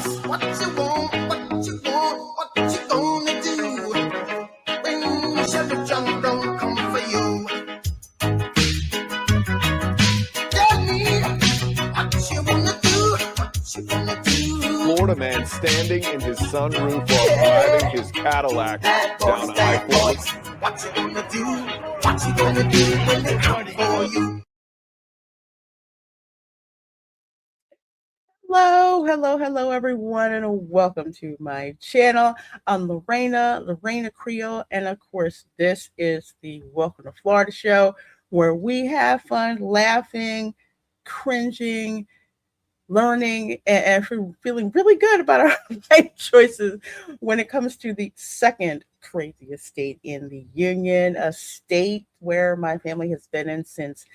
What you want, what you want, what you gonna do when Chevy John don't come for you? Tell me what you wanna do, what you gonna do. Florida man standing in his sunroof while driving his Cadillac down I-40. What you gonna do, what you gonna do when they come for you? Hello, everyone, and welcome to my channel. I'm Reina Creole, and of course, this is the Welcome to Florida show, where we have fun, laughing, cringing, learning, and feeling really good about our life choices when it comes to the second craziest state in the union, a state where my family has been in since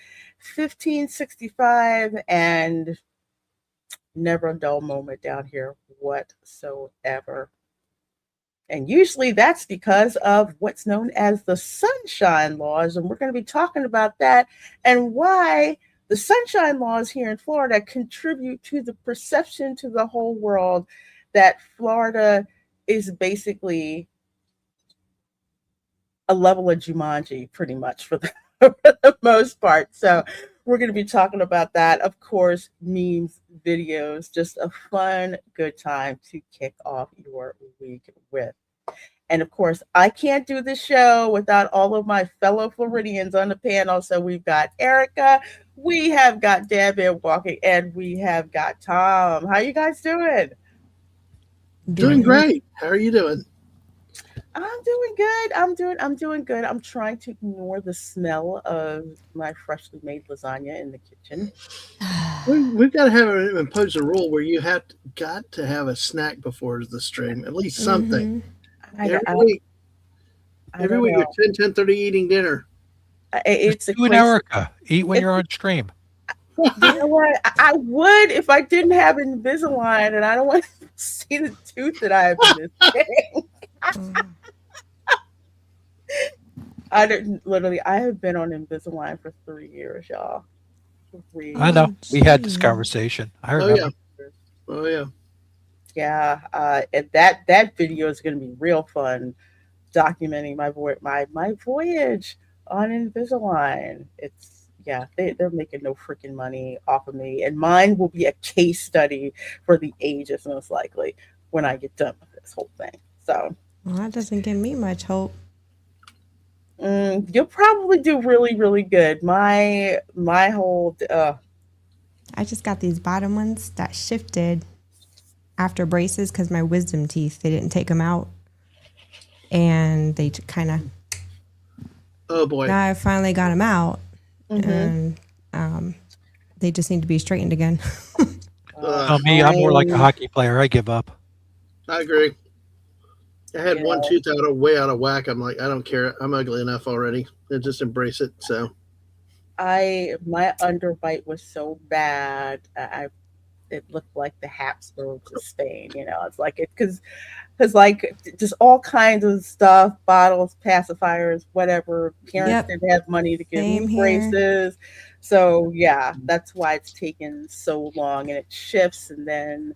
1565, and never a dull moment down here whatsoever. And usually that's because of what's known as the sunshine laws. And we're going to be talking about that and why the sunshine laws here in Florida contribute to the perception to the whole world that Florida is basically a level of Jumanji, pretty much, for the most part. So we're going to be talking about that. Of course, memes, videos, just a fun, good time to kick off your week with. And of course, I can't do this show without all of my fellow Floridians on the panel. So we've got Erica, we have got Deb walking, and we have got Tom. How you guys doing? Doing great. How are you doing? I'm doing good. I'm doing good. I'm trying to ignore the smell of my freshly made lasagna in the kitchen. We've got to have impose a rule where you got to have a snack before the stream, at least something. Every week you're 10:30 eating dinner. It's you and Erica eat when you're on stream. You know what? I would if I didn't have Invisalign, and I don't want to see the tooth that I have missing. I have been on Invisalign for 3 years, y'all. I know. We had this conversation. I remember. Oh yeah. Yeah. And that video is going to be real fun, documenting my voyage on Invisalign. They're making no freaking money off of me, and mine will be a case study for the ages, most likely, when I get done with this whole thing. So, well, that doesn't give me much hope. You'll probably do really, really good. My whole I just got these bottom ones that shifted after braces because my wisdom teeth, they didn't take them out, and they kind of. Oh boy! Now I finally got them out, and they just need to be straightened again. Me, I'm more like a hockey player. I give up. I agree. I had one tooth way out of whack. I'm like, I don't care. I'm ugly enough already. And just embrace it. So, my underbite was so bad. It looked like the Habsburgs of Spain. You know, it's like because like just all kinds of stuff, bottles, pacifiers, whatever. Parents didn't have money to give me braces. So yeah, that's why it's taken so long, and it shifts, and then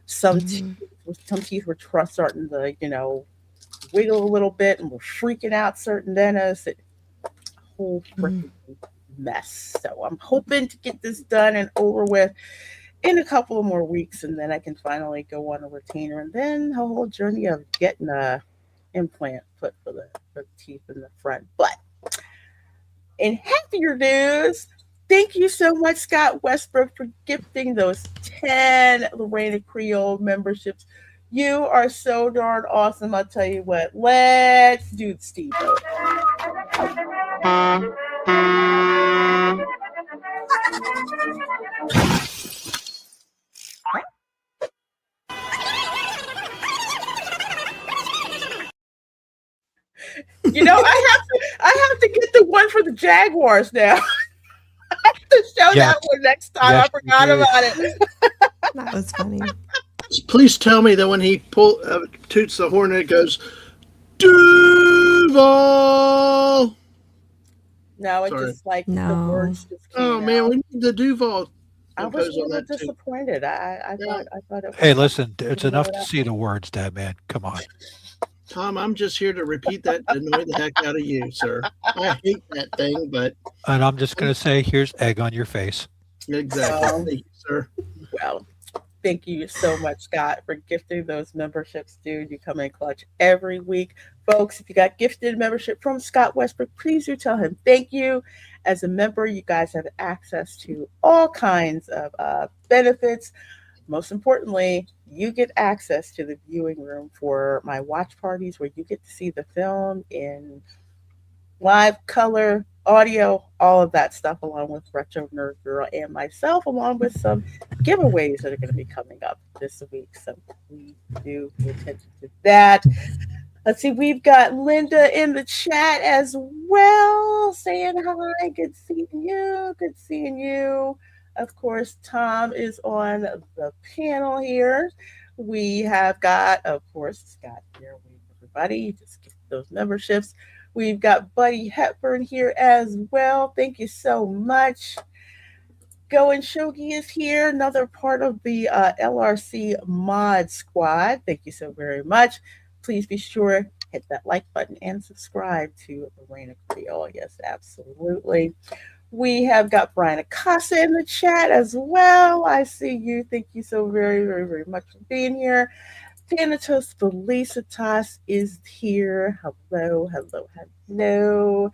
some teeth were starting to, wiggle a little bit, and we're freaking out certain dentists. A whole freaking mess. So I'm hoping to get this done and over with in a couple of more weeks, and then I can finally go on a retainer, and then the whole journey of getting a implant put for the teeth in the front. But in happier news, thank you so much, Scott Westbrook, for gifting those 10 Reina Creole memberships. You are so darn awesome. I'll tell you what. Let's do the steamboat. I have to get the one for the Jaguars now. I have to show that one next time. Yes, I forgot about it. That was funny. Please tell me that when he toots the horn, it goes, Duval. No, it's just like the words just came out. Man, we need the Duval I was impose a on little that too. disappointed. I Yeah. thought it Hey, was listen, it's something low enough to enough. see the words, Dad, man. Come on. Tom, I'm just here to repeat that to annoy the heck out of you, sir. I hate that thing, but And I'm just going to say, here's egg on your face. exactly. Um, Thank you, sir. well, thank you so much, Scott, for gifting those memberships, dude. You come in clutch every week. Folks, if you got gifted membership from Scott Westbrook, please do tell him thank you. As a member, you guys have access to all kinds of benefits. Most importantly, you get access to the viewing room for my watch parties where you get to see the film in live color, audio, all of that stuff, along with Retro Nerd Girl and myself, along with some giveaways that are going to be coming up this week. So we do pay attention to that. Let's see, we've got Linda in the chat as well, saying hi. Good seeing you. Good seeing you. Of course, Tom is on the panel here. We have got, of course, Scott here. Everybody, just get those memberships. We've got Buddy Hepburn here as well. Thank you so much. Go and Shogi is here, another part of the LRC mod squad. Thank you so very much. Please be sure hit that like button and subscribe to the Reina Creole. Yes, absolutely. We have got Brian Acosta in the chat as well. I see you. Thank you so very, very, very much for being here. Thanatos Felicitas is here. Hello, hello, hello.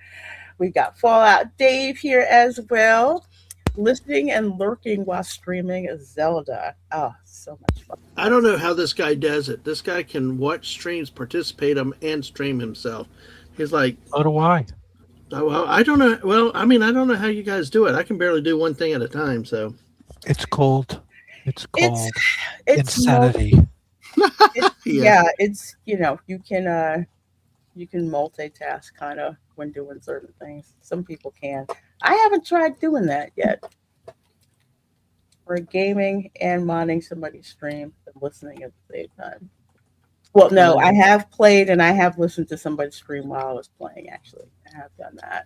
We got Fallout Dave here as well, listening and lurking while streaming Zelda. Oh, so much fun. I don't know how this guy does it. This guy can watch streams, participate them, and stream himself. He's like, So do I. oh, well, I don't know. Well, I mean, I don't know how you guys do it. I can barely do one thing at a time. So, It's cold. It's It's cold. it's Insanity. yeah, it's you can multitask kind of when doing certain things. Some people can. I haven't tried doing that yet. Or gaming and modding somebody's stream and listening at the same time. Well, no, I have played and I have listened to somebody's stream while I was playing, actually. I have done that.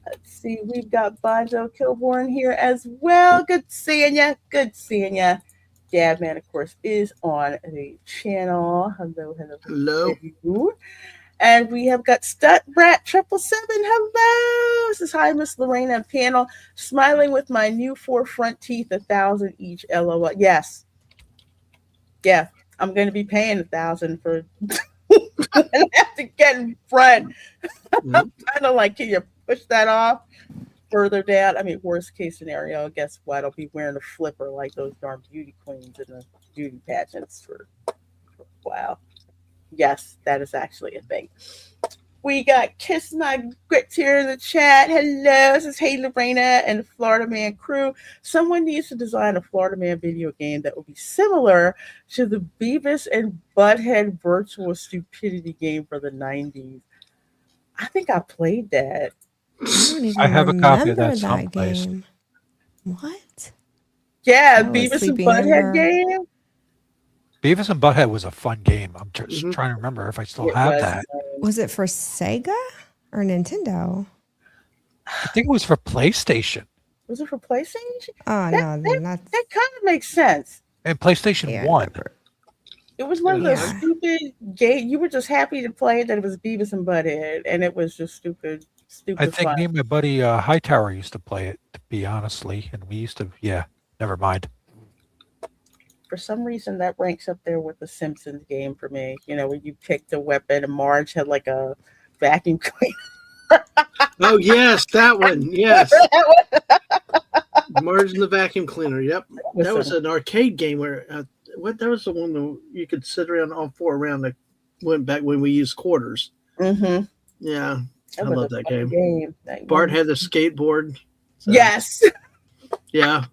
Let's see, we've got Bonzo Kilborn here as well. Good seeing ya. Good seeing ya. Dabman, of course, is on the channel. Hello, hello, hello. hello. And we have got Stut Brat 777. Hello. This is hi, Miss Lorena and panel. Smiling with my new 4 front teeth, 1,000 each. LOL. Yes. Yeah. I'm going to be paying 1,000 for I have to get in front. I'm kind of like, can you push that off further down? I mean, worst case scenario, guess what? I'll be wearing a flipper like those darn beauty queens in the beauty pageants for a while. Yes, that is actually a thing. We got Kiss My Grits here in the chat. Hello, this is Hey Lorena and the Florida Man crew. Someone needs to design a Florida Man video game that will be similar to the Beavis and Butthead virtual stupidity game for the 90s. I think I played that. I don't even I have a copy of remember that someplace. game. What? Yeah, I was Beavis and sleeping Butthead under. game. Beavis and Butthead was a fun game. I'm just Mhm. trying to remember if I still It have was, that. Was it for Sega or Nintendo? I think it was for PlayStation. Was it for PlayStation? Oh no, then that's That kind of makes sense. And PlayStation yeah. 1. It was one of those Yeah. stupid games. You were just happy to play that it was Beavis and Butthead, and it was just stupid I think fun. me and my buddy Hightower used to play it, to be honestly. And we used to, never mind. For some reason, that ranks up there with the Simpsons game for me. You know, when you picked a weapon and Marge had like a vacuum cleaner. Oh yes, that one. Yes, Marge and the vacuum cleaner. Yep, that was an arcade game where what? That was the one that you could sit around all 4 around. That went back when we used quarters. Mm-hmm. Yeah, I was love a that fun game. Bart had the skateboard. So, Yes. Yeah.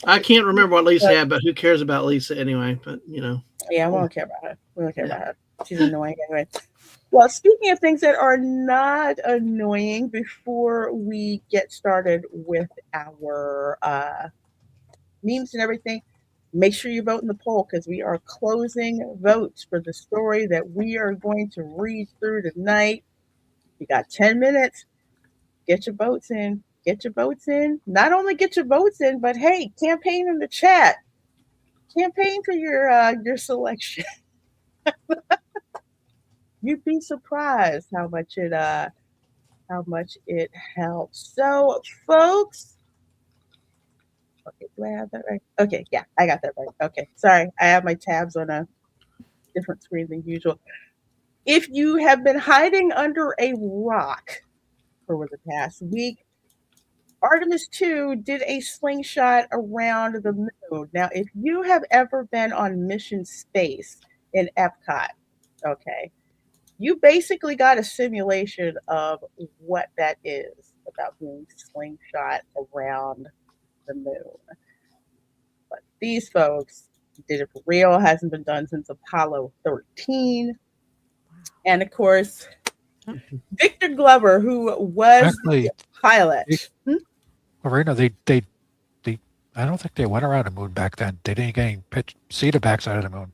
I can't remember what Lisa had, but who cares about Lisa anyway? But Yeah, we don't care about her. We don't care about her. She's annoying anyway. Well, speaking of things that are not annoying, before we get started with our memes and everything, make sure you vote in the poll because we are closing votes for the story that we are going to read through tonight. You got 10 minutes. Get your votes in. get your votes in. Not only get your votes in, but hey, campaign in the chat. Campaign for your selection. You'd be surprised how much it helps. So, folks, okay, do I have that right? Okay, yeah, I got that right. Okay, sorry, I have my tabs on a different screen than usual. If you have been hiding under a rock over the past week, Artemis 2 did a slingshot around the moon. Now, if you have ever been on mission space in Epcot, okay, you basically got a simulation of what that is about being slingshot around the moon. But these folks did it for real, hasn't been done since Apollo 13. And of course, Victor Glover, who was Actually, the pilot. Reina, they, I don't think they went around the moon back then. They didn't get any see the backside of the moon.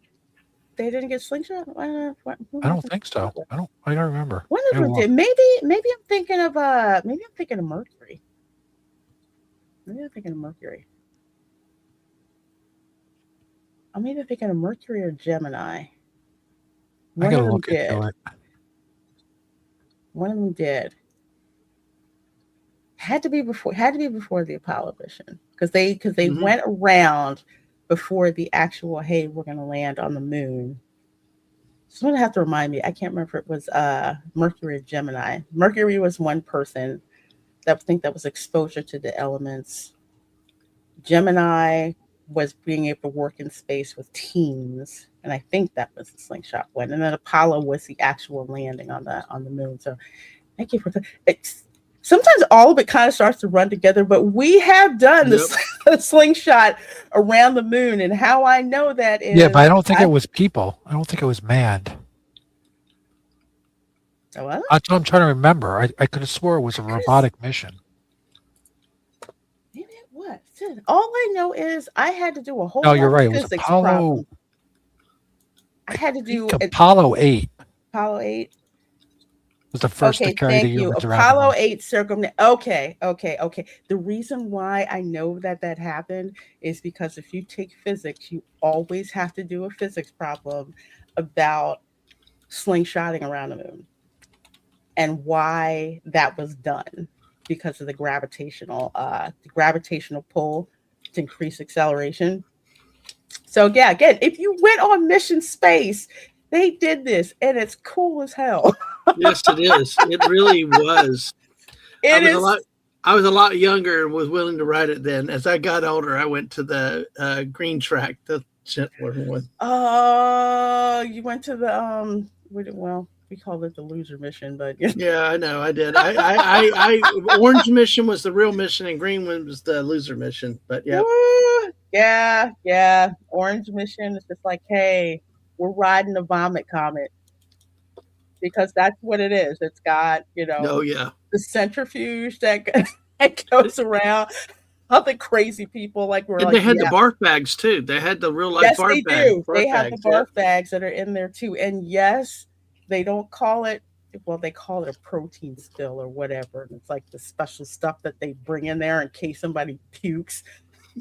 They didn't get slingshot. I don't think so. I don't remember. One of them did. Maybe I'm thinking of Mercury. Maybe I'm thinking of Mercury. I'm either thinking of Mercury or Gemini. I gotta look into it. One of them did. Had to be before the Apollo mission because they went around before the actual, hey, we're gonna land on the moon. Someone have to remind me. I can't remember if it was Mercury or Gemini. Mercury was one person that was exposure to the elements. Gemini was being able to work in space with teams, and I think that was the slingshot one. And then Apollo was the actual landing on the moon. So thank you for it's. Sometimes all of it kind of starts to run together, but we have done the slingshot around the moon, and how I know that is but I don't think it was people. I don't think it was manned. What? That's what I'm trying to remember. I could have swore it was a robotic mission. Maybe it was. All I know is I had to do a whole. No, you're right. It was Apollo. Problem. I had to do Apollo 8. Apollo 8 was the first to carry the humans around. Apollo 8 Okay. The reason why I know that happened is because if you take physics, you always have to do a physics problem about slingshotting around the moon and why that was done because of the gravitational pull to increase acceleration. So yeah, again, if you went on mission space, they did this, and it's cool as hell. Yes, it is. It really was. I was a lot younger and was willing to ride it then. As I got older, I went to the green track, the gentler one. Oh, you went to the we called it the loser mission, but yeah, I know, I did. I orange mission was the real mission, and green one was the loser mission. But yeah, orange mission is just like, hey, we're riding a vomit comet. Because that's what it is. It's got, the centrifuge that goes around. Other crazy people they had the barf bags too. They had the real life barf bags. They have the barf bags that are in there too. And yes, they don't call it. Well, they call it a protein spill or whatever. And it's like the special stuff that they bring in there in case somebody pukes,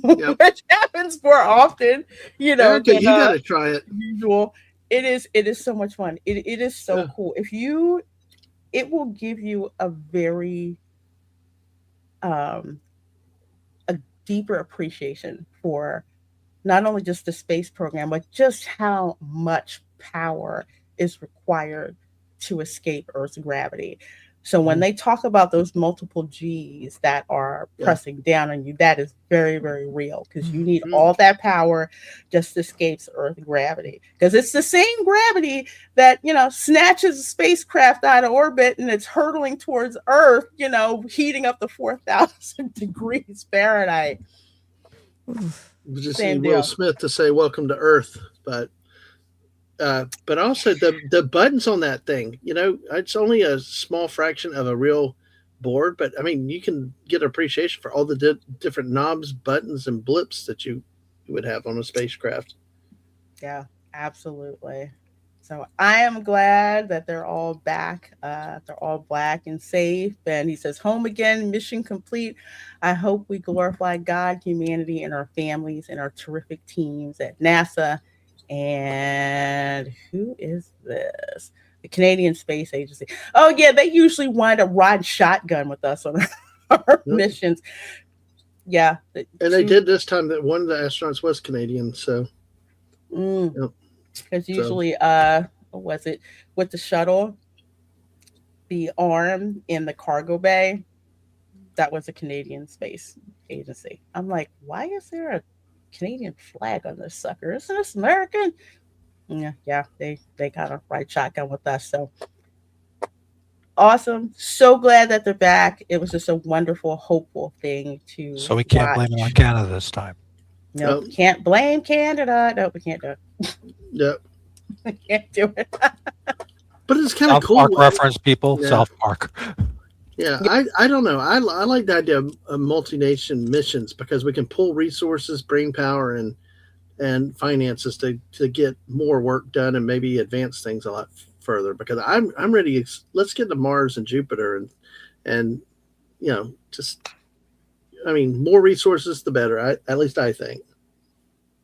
which happens more often. You got to try it. Usual. It is so much fun. It is so cool. It will give you a very a deeper appreciation for not only just the space program, but just how much power is required to escape Earth's gravity. So when they talk about those multiple G's that are pressing down on you, that is very, very real because you need all that power just to escape Earth's gravity. Because it's the same gravity that, snatches a spacecraft out of orbit and it's hurtling towards Earth, heating up to 4,000 degrees Fahrenheit. We just need Will Smith to say welcome to Earth, but also the buttons on that thing, it's only a small fraction of a real board, but I mean, you can get appreciation for all the different knobs, buttons, and blips that you would have on a spacecraft. Yeah, absolutely. So I am glad that they're all back. They're all black and safe. And he says, home again, mission complete. I hope we glorify God, humanity, and our families and our terrific teams at NASA. And who is this? The Canadian Space Agency. Oh, yeah, they usually wind up riding shotgun with us on our Yep. missions. Yeah. And they did this time that one of the astronauts was Canadian. So, Because yep. usually, what was it with the shuttle, the arm in the cargo bay? That was a Canadian Space Agency. I'm like, why is there a Canadian flag on this sucker? Isn't this American? Yeah, they got a right shotgun with us. So awesome. So glad that they're back. It was just a wonderful, hopeful thing to So we can't blame it on Canada this time. No, nope. Can't blame Canada. No, we can't do it. Yep. We can't do it. But it's kind of cool. South Park reference, people. Yeah. South Park. Yeah, I don't know. I like the idea of multi-nation missions because we can pull resources, brain power, and finances to get more work done and maybe advance things a lot further. Because I'm ready. Let's get to Mars and Jupiter and just more resources the better. At least I think.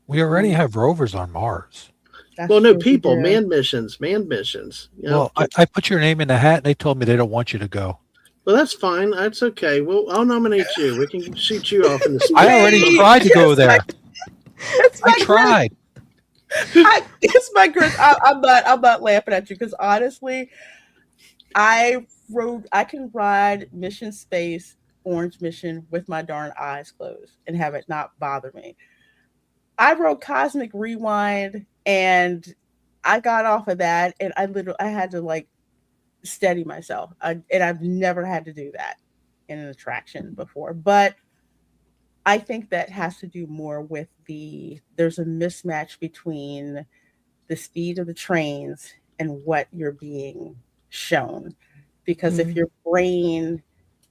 We already have rovers on Mars. That's well, no, true, people, yeah. manned missions. Well, I put your name in the hat, and they told me they don't want you to go. Well, that's fine. That's okay. Well, I'll nominate you. We can shoot you off in the space. I already tried to go there. I tried. It's my Chris. I'm not laughing at you because honestly, I can ride Mission Space Orange Mission with my darn eyes closed and have it not bother me. I rode Cosmic Rewind and I got off of that and I had to like steady myself. And I've never had to do that in an attraction before. But I think that has to do more with there's a mismatch between the speed of the trains and what you're being shown. Because if your brain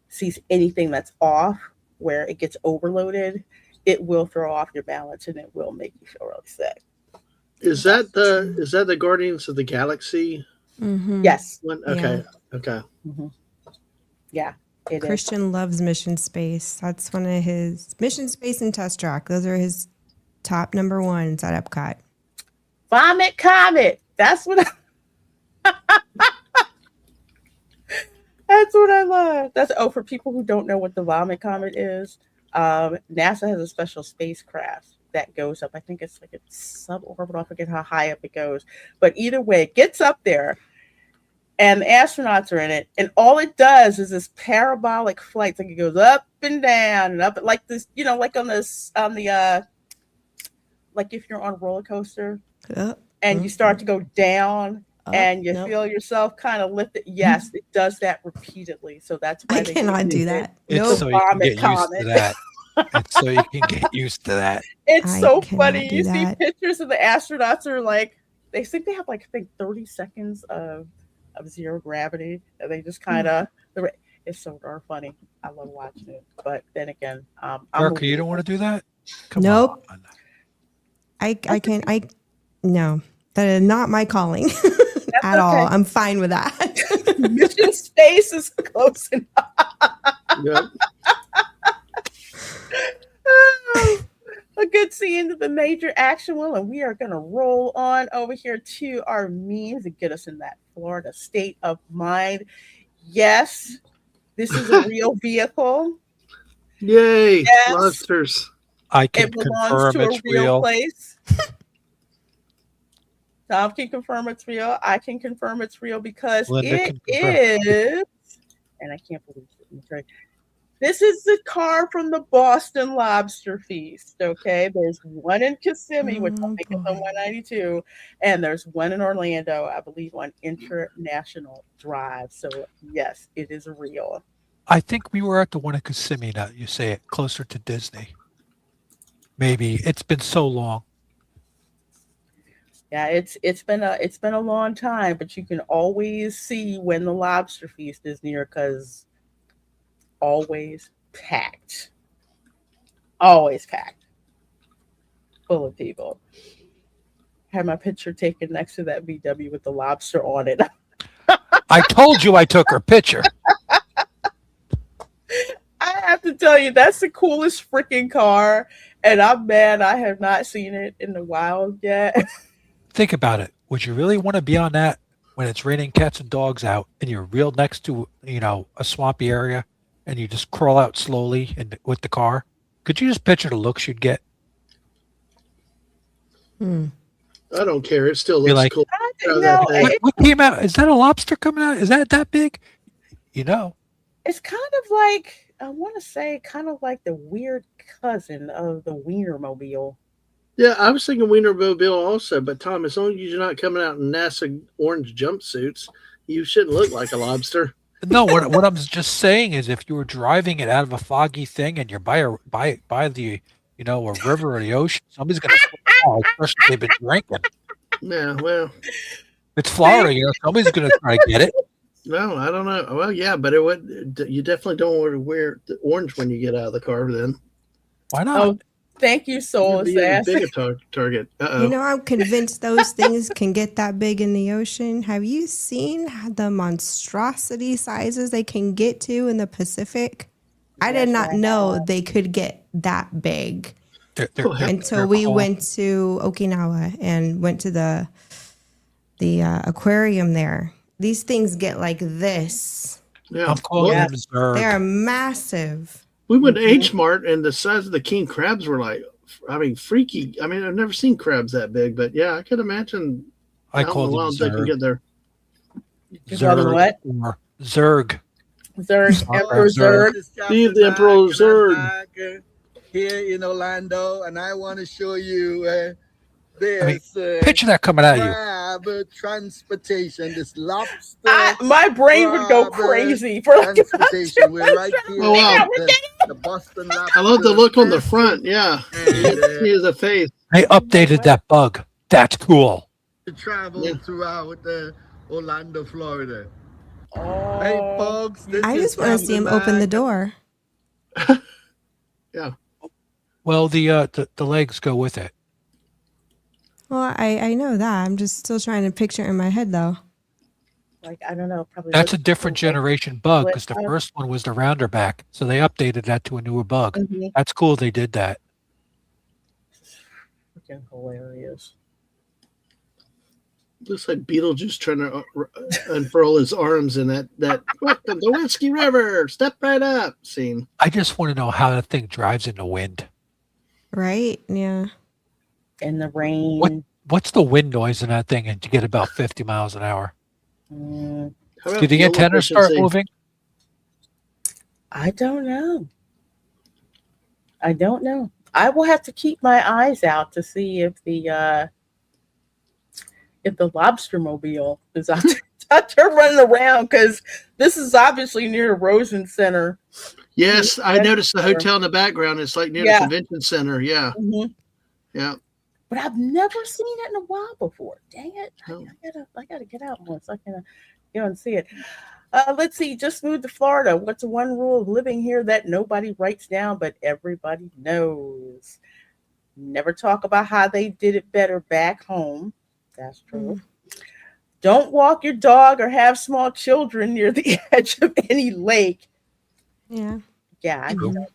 sees anything that's off, where it gets overloaded, it will throw off your balance and it will make you feel really sick. Is that the Guardians of the Galaxy? Mm-hmm. Yes. One? Okay. Yeah. Okay. Mm-hmm. Yeah. Christian loves Mission Space. That's one of his Mission Space and Test Track. Those are his top number ones at Epcot. Vomit Comet. That's what that's what I love. For people who don't know what the Vomit Comet is, NASA has a special spacecraft that goes up. I think it's like a suborbital. I forget how high up it goes. But either way, it gets up there and the astronauts are in it. And all it does is this parabolic flight. Like it goes up and down and up like this, like on the like if you're on a roller coaster and you start to go down and you feel yourself kind of lifted. Yes, it does that repeatedly. So that's why I cannot do that. It's so you can get used to that. It's so you can get used to that. It's so funny. You see pictures of the astronauts are like, they think they have like, I think 30 seconds of zero gravity. And they just kind of, it's so darn funny. I love watching it. But then again, Erica, you don't want to do that? Come nope. on. No, that is not my calling at all. I'm fine with that. Mission Space is close enough. Yep. A good scene of the major action wheel, and we are going to roll on over here to our memes and get us in that Florida state of mind. Yes, this is a real vehicle. Yay, yes. Monsters. I can confirm it's real. Place. Tom can confirm it's real. I can confirm it's real because it is, and I can't believe it. This is the car from the Boston Lobster Feast, okay? There's one in Kissimmee, which I think is on 192, and there's one in Orlando, I believe, on International Drive. So, yes, it is real. I think we were at the one in Kissimmee, now you say it, closer to Disney. Maybe. It's been so long. Yeah, it's been a long time, but you can always see when the Lobster Feast is near because always packed, full of people. had my picture taken next to that VW with the lobster on it. I told you I took her picture. I have to tell you, that's the coolest freaking car, and I'm mad I have not seen it in the wild yet. Think about it. Would you really want to be on that when it's raining cats and dogs out and you're real next to, a swampy area and you just crawl out slowly with the car? Could you just picture the looks you'd get? I don't care. It still Be looks like, cool. No, What came out? Is that a lobster coming out? Is that big? it's kind of like, I want to say, kind of like the weird cousin of the Wienermobile. Yeah, I was thinking Wienermobile also, but Tom, as long as you're not coming out in NASA orange jumpsuits, you shouldn't look like a lobster. No, what I'm just saying is if you were driving it out of a foggy thing and you're by the a river or the ocean, somebody's gonna fall, especially if they've been drinking. Yeah, well, It's Florida, somebody's gonna try to get it. no, I don't know. Well, yeah, but it would. You definitely don't want to wear the orange when you get out of the car. Then Why not? Oh, thank you, Soul you'd be a Assassin. bigger target. You know, I'm convinced those things can get that big in the ocean. Have you seen the monstrosity sizes they can get to in the Pacific? I did Yes, not I know have. they could get that big They're until we cool. went to Okinawa and went to the aquarium there. These things get like this. Yeah, I'm calling Yeah. them Zerg. They're massive. we went to H Mart, and the size of the king crabs were like, freaky. I mean, I've never seen crabs that big, but yeah, I could imagine I how call them wild they can Zerg. get there. You call them what? Or Zerg. Zerg, Sorry, Emperor Zerg. Zerg. Steve the Emperor Zerg. Here in Orlando, and I want to show you this Picture that coming at you. crab transportation, this lobster My brain would go crab crazy for like about transportation. 2 We're right here Oh, wow. at the Boston Lobster. I love the look on the front. Yeah, And, see the face. They updated that bug. That's cool. to travel Yeah. throughout Orlando, Florida. Oh, Hey, folks, this I is just want to see him open the door. Well, the legs go with it. Well, I know that. I'm just still trying to picture it in my head, though. like I don't know, probably. That's a looks different like- generation bug because the Flip. first one was the rounder back, so they updated that to a newer bug. Mhm. That's cool. They did that. Freaking hilarious. Looks like Beetlejuice trying to unfurl his arms in that welcome to Whiskey River. Step right up scene. I just want to know how that thing drives in the wind. Right? Yeah. In the rain. What's the wind noise in that thing? And to get about 50 miles an hour. Mm, How about Did the fuel antennas start efficiency? moving? I don't know. I don't know. I will have to keep my eyes out to see if the lobster mobile is out there running around, because this is obviously near the Rosen Center. Yes, I noticed the hotel in the background. It's like near Yeah. the convention center. Yeah, Mhm. yeah. But I've never seen it in a while before. Dang it! Oh. I gotta get out more so I can go and see it. Let's see. Just moved to Florida. What's the one rule of living here that nobody writes down but everybody knows? Never talk about how they did it better back home. That's true. Don't walk your dog or have small children near the edge of any lake. Yeah. Yeah, I get it.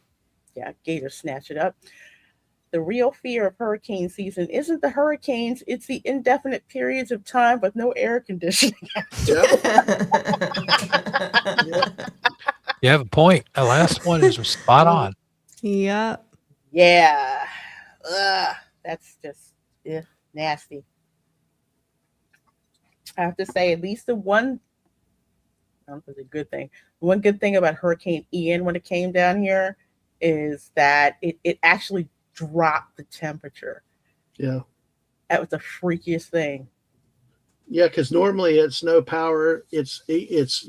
Yeah, gators snatch it up. The real fear of hurricane season isn't the hurricanes, it's the indefinite periods of time with no air conditioning. You have a point. The last one is spot on. Yep. Yeah. That's just nasty. I have to say, at least the one, I don't know if it's a good thing. One good thing about Hurricane Ian when it came down here is that it actually dropped the temperature. Yeah. That was the freakiest thing. Yeah, because normally it's no power. It's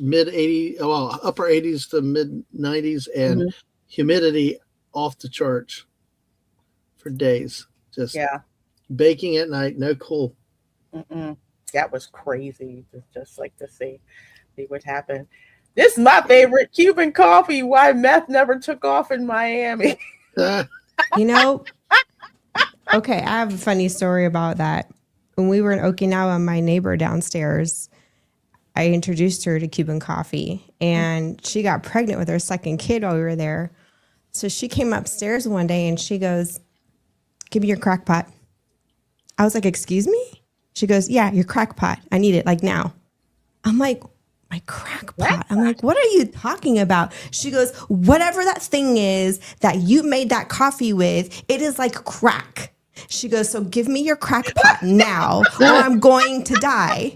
mid 80s, well, upper 80s to mid 90s, and Mhm. humidity off the charts for days. Just Yeah. baking at night, no cool. Mm-mm. That was crazy. Just like to see what happened. This is my favorite, Cuban coffee. Why meth never took off in Miami. You know, okay, I have a funny story about that. when we were in Okinawa, my neighbor downstairs, I introduced her to Cuban coffee, and she got pregnant with her second kid while we were there. So she came upstairs one day and she goes, "Give me your crack pot." I was like, "Excuse me?" She goes, "Yeah, your crack pot. I need it like now." I'm like, "My crack pot?" I'm like, "What are you talking about?" She goes, "Whatever that thing is that you made that coffee with, it is like crack." She goes, "So give me your crack pot now or I'm going to die."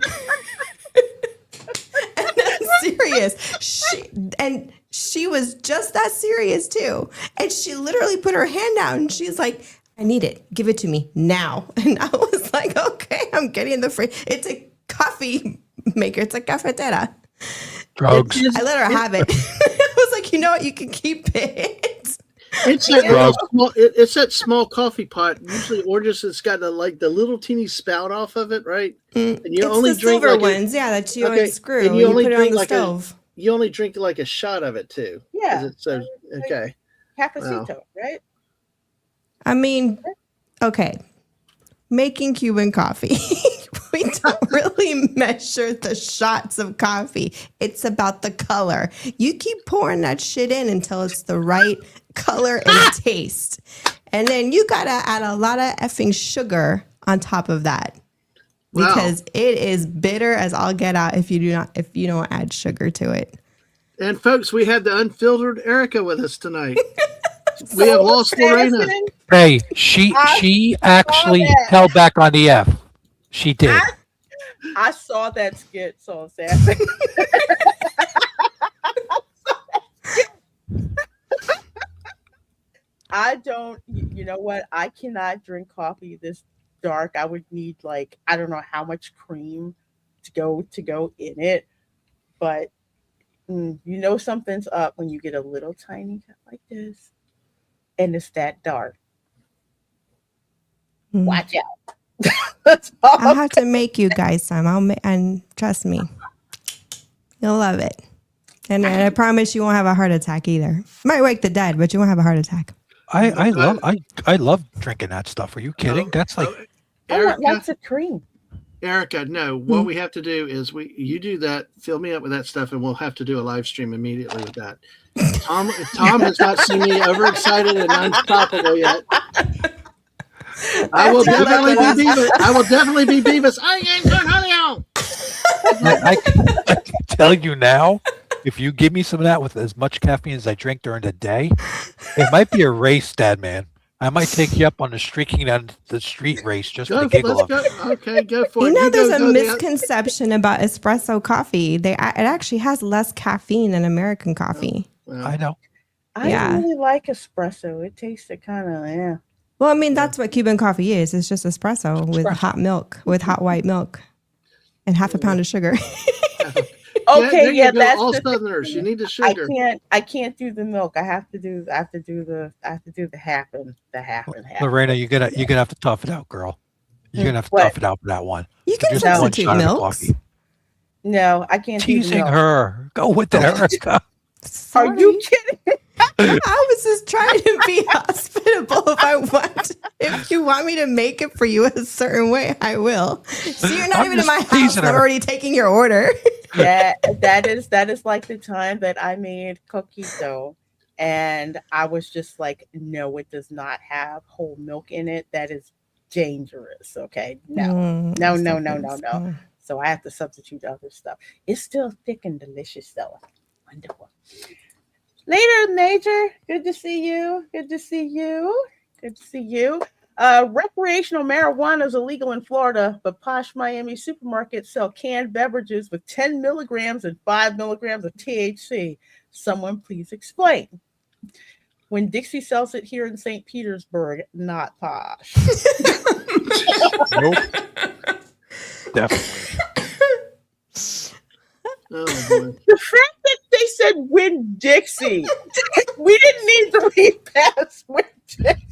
And I'm serious. She was just that serious too. And she literally put her hand out and she's like, "I need it. Give it to me now." And I was like, "Okay, I'm getting the free." It's a coffee maker. It's a cafetera. Drugs. I let her have it. I was like, "You know what? You can keep it." It's it's that small coffee pot. Usually, Orgeous has got the little teeny spout off of it, right? And you it's only the drink silver like ones, that you okay, unscrew and and you you only put it on drink the like stove. you only drink like a shot of it too. Yeah. Is it so okay? Cafecito, right? I mean, okay, making Cuban coffee. We don't really measure the shots of coffee. It's about the color. You keep pouring that shit in until it's the right color and taste. And then you got to add a lot of effing sugar on top of that. Because it is bitter as all get out if you don't add sugar to it. And folks, we had the unfiltered Erica with us tonight. We have lost Lorena. Hey, she actually held back on the F. She did. I saw that skit, so sad. I don't, you know what? I cannot drink coffee this dark. I would need like, I don't know how much cream to go in it, but you know something's up when you get a little tiny cup like this and it's that dark. Watch out. That's all. I'll have to make you guys some. And trust me, you'll love it. And I promise you won't have a heart attack either. Might wake the dead, but you won't have a heart attack. I love drinking that stuff. Are you kidding? That's like I want lots of cream. Erica, no. What we have to do is you do that. Fill me up with that stuff, and we'll have to do a live stream immediately with that. Tom has not seen me overexcited and unstoppable yet. I will definitely be Beavis. I will definitely be Beavis. I am Cornelio. I can tell you now, if you give me some of that with as much caffeine as I drink during the day, it might be a race, Dad, man. I might take you up on the streaking on the street race just for the giggle of it. Okay, go for it. You know, there's a misconception about espresso coffee. It actually has less caffeine than American coffee. Well, I know. I really like espresso. It tasted kind of, Well, I mean, that's what Cuban coffee is. It's just espresso with hot milk, with hot white milk, and half a pound of sugar. Okay, that's all Southerners. You need the sugar. I can't do the milk. I have to do the half and half. Lorena, you're gonna have to tough it out, girl. You're gonna have to tough it out for that one. You can just substitute one shot of milk. coffee. No, I can't. Teasing her. Go with it, Erica. Are you kidding? I was just trying to be hospitable. If you want me to make it for you a certain way, I will. So you're not even in my house. I'm already taking your order. That is like the time that I made coquito, and I was just like, no, it does not have whole milk in it. That is dangerous. Okay, no. So I have to substitute other stuff. It's still thick and delicious, though. Wonderful. Later, Major. Good to see you. Recreational marijuana is illegal in Florida, but posh Miami supermarkets sell canned beverages with 10 milligrams and 5 milligrams of THC. Someone please explain. When Dixie sells it here in St. Petersburg, not posh. Nope. Definitely. Oh, boy. The fact that they said Winn Dixie, we didn't need to read past Winn Dixie.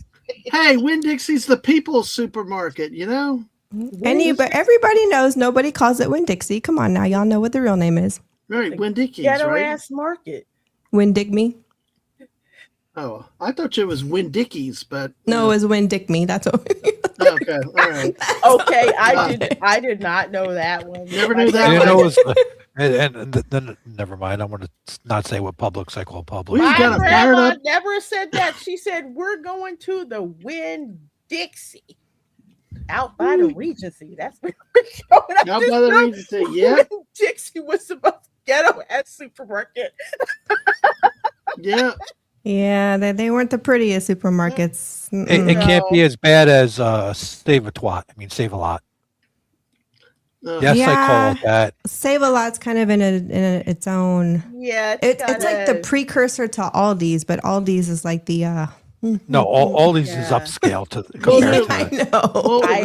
Hey, Winn-Dixie's the people's supermarket, you know? But everybody knows nobody calls it Winn-Dixie. Come on now, y'all know what the real name is. Right, Winn-Dixie's, Ghetto right? ass market. Winn-Dig Me. Oh, I thought it was Winn-Dickies, but No, it was Win Dick Me. That's what. okay, all right. Okay, Wow. I did not know that one. Never My knew that I didn't grandma- know it was. And then never mind. I'm going to not say what Publix I call Publix. We My got a fired grandma up. never said that. She said we're going to the Winn-Dixie out by the Regency. That's where we're going. I Out just by the know Regency, yeah. Winn-Dixie was the most ghetto ass supermarket. Yeah. Yeah, they weren't the prettiest supermarkets. It can't be as bad as Save a Twat. I mean, Save a Lot. Yes, I call it that. Save a Lot's kind of in its own. Yeah, It's like the precursor to Aldi's, but Aldi's is like the. No, all these is Yeah. upscale to compared I to. know. Well, I-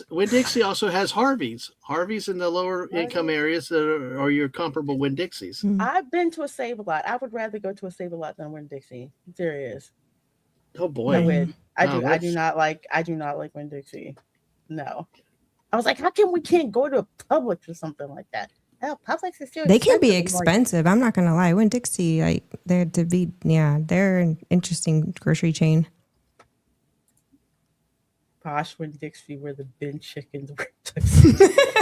Winn-Dixie also has Harvey's. Harvey's in the lower income areas that are your comparable Winn-Dixies. I've been to a Save-A-Lot. I would rather go to a Save-A-Lot than Winn-Dixie. I'm serious. Oh I boy. would. I No, do. I do not like. I do not like Winn-Dixie. No. I was like, how come we can't go to a Publix or something like that? Hell, Publix is still. They can be I'm like, expensive. I'm not gonna lie. Winn Dixie, like they're they're an interesting grocery chain. Posh Winn-Dixie, where the bin chickens were.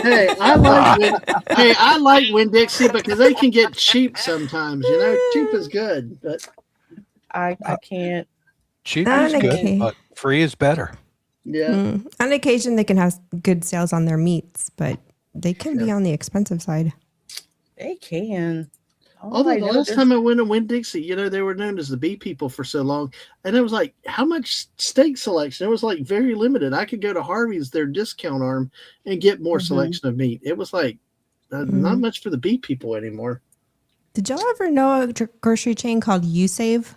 Hey, I like Winn-Dixie because they can get cheap sometimes. You know, cheap is good, but I can't. Cheap On is good, occasion. but free is better. yeah. On occasion, they can have good sales on their meats, but they can be on the expensive side. They can. All Although I the know last is- time I went to Winn-Dixie, you know, they were known as the bee people for so long. And it was like, how much steak selection? It was like very limited. I could go to Harvey's, their discount arm, and get more selection of meat. It was like not much for the bee people anymore. Did y'all ever know a grocery chain called USave?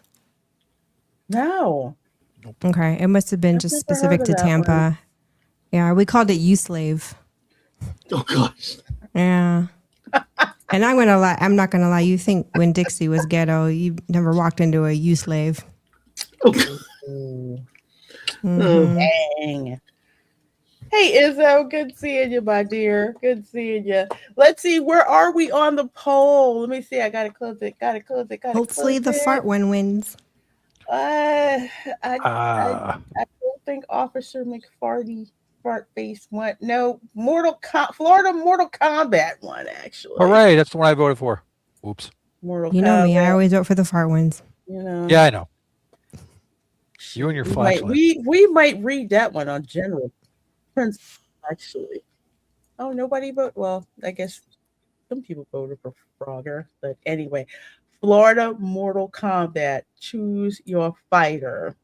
No. Okay, it must have been I've just never specific heard to of that Tampa. one. Yeah, we called it USlave. Oh, gosh. Yeah. And I'm not gonna lie. You think when Dixie was ghetto, you never walked into a USlave. Ooh. Oh. Dang. Hey Izzo, good seeing you, my dear. Good seeing you. Let's see, where are we on the poll? Let me see. I gotta close it. Hopefully, the fart one wins. I Uh, don't think Officer McFarty fart face won. No, Florida Mortal Kombat won actually. hooray! That's the one I voted for. Oops. Mortal You know me. I Kombat, always vote for the fart ones. you know. Yeah, I know. You and your We might, flashlight. we might read that one on general principle, actually. Oh, nobody voted. Well, I guess some people voted for Frogger, but anyway, Florida Mortal Kombat. Choose your fighter.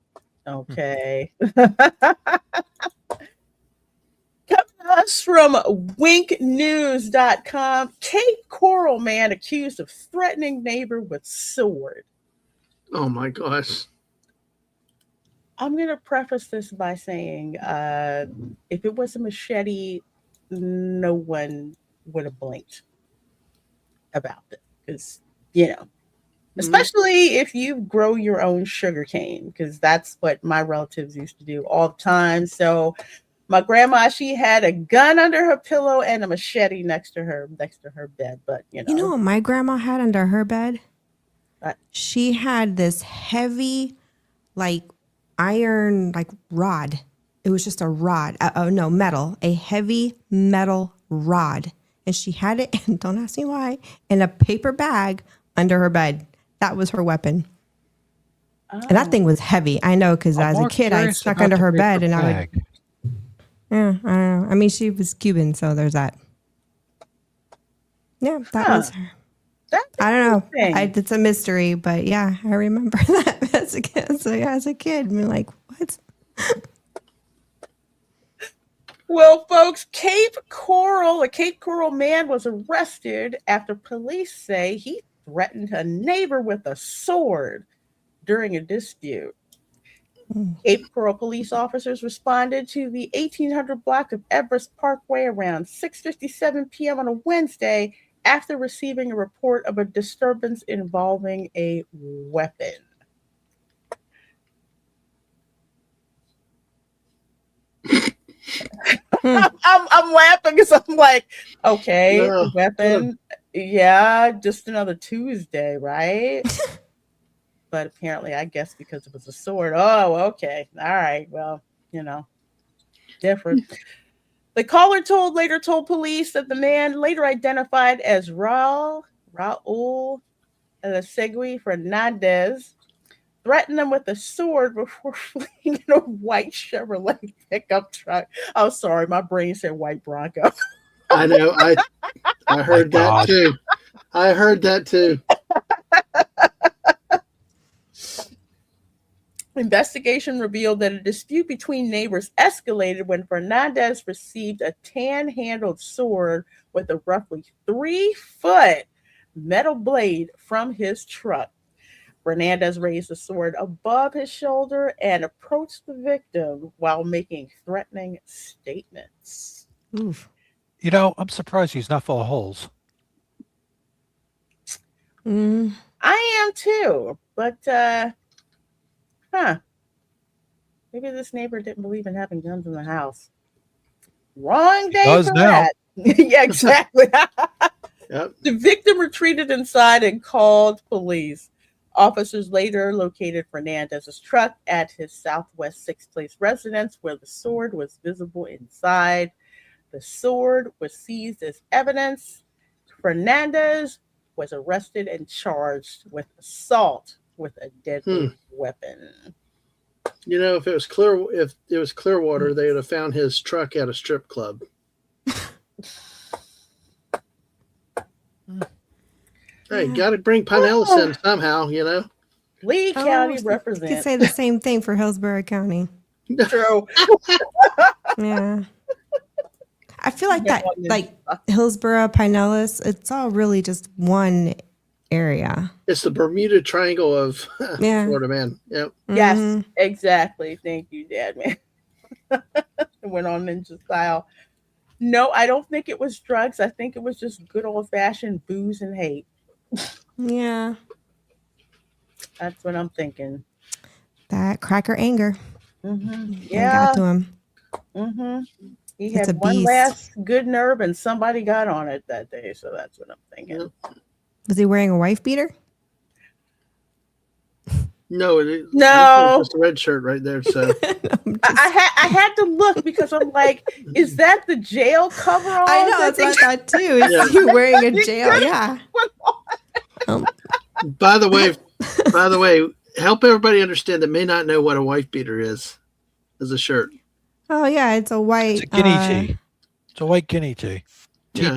Okay. Coming to us from winknews.com. Cape Coral man accused of threatening neighbor with sword. Oh, my gosh. I'm going to preface this by saying if it was a machete, no one would have blinked about it. Because, you know, especially if you grow your own sugar cane, because that's what my relatives used to do all the time. So my grandma, she had a gun under her pillow and a machete next to her bed. But, You know what my grandma had under her bed? What? She had this heavy, like, iron, like, rod. It was just a rod. Metal. A heavy metal rod. And she had it, and don't ask me why, in a paper bag under her bed. That was her weapon. And that thing was heavy. I know, because as a more kid, I curious snuck about under the her bed, paper and I would. bag. Yeah, I don't know. I mean, she was Cuban, so there's that. Yeah, that was her. That's I don't know. interesting. It's a mystery, but yeah, I remember that as a kid. So yeah, as a kid, I'm like, what? Well, folks, a Cape Coral man was arrested after police say he threatened a neighbor with a sword during a dispute. Cape Coral police officers responded to the 1800 block of Everest Parkway around 6:57 p.m. on a Wednesday after receiving a report of a disturbance involving a weapon. I'm laughing because I'm like, okay, No. weapon, yeah, just another Tuesday, right? but apparently, I guess because it was a sword. Oh, okay. All right. Well, different. The caller later told police that the man, later identified as Raul Segui Fernandez, threatened them with a sword before fleeing in a white Chevrolet pickup truck. Oh, sorry, my brain said white Bronco. I know. I heard that too. I heard that too. Investigation revealed that a dispute between neighbors escalated when Fernandez received a tan-handled sword with a roughly 3-foot metal blade from his truck. Fernandez raised the sword above his shoulder and approached the victim while making threatening statements. Oof. I'm surprised he's not full of holes. I am too, but maybe this neighbor didn't believe in having guns in the house. Wrong day for now. that. Yeah, exactly. Yep. The victim retreated inside and called police. Officers later located Fernandez's truck at his Southwest 6th Place residence where the sword was visible inside. The sword was seized as evidence. Fernandez was arrested and charged with assault with a deadly weapon. If it was Clearwater, they would have found his truck at a strip club. Hey, got to bring Pinellas in somehow, Lee County You represents. could say the same thing for Hillsborough County. True. Yeah. I feel like that, like Hillsborough, Pinellas, it's all really just one area. It's the Bermuda Triangle of Florida, man. Yep. Yes, exactly. Thank you, Dad, man. It went on ninja style. No, I don't think it was drugs. I think it was just good old-fashioned booze and hate. Yeah. That's what I'm thinking. That cracker anger. Yeah. Got to him. He It's had a one beast. last good nerve and somebody got on it that day. So that's what I'm thinking. Was he wearing a wife beater? No, it's just a red shirt right there. So I had to look because I'm like, is that the jail coverall? I know, that's what I thought too. Is he wearing a jail? Yeah. By the way, help everybody understand that may not know what a wife beater is as a shirt. Oh yeah, it's a white. It's a guinea tee. It's a white guinea tee.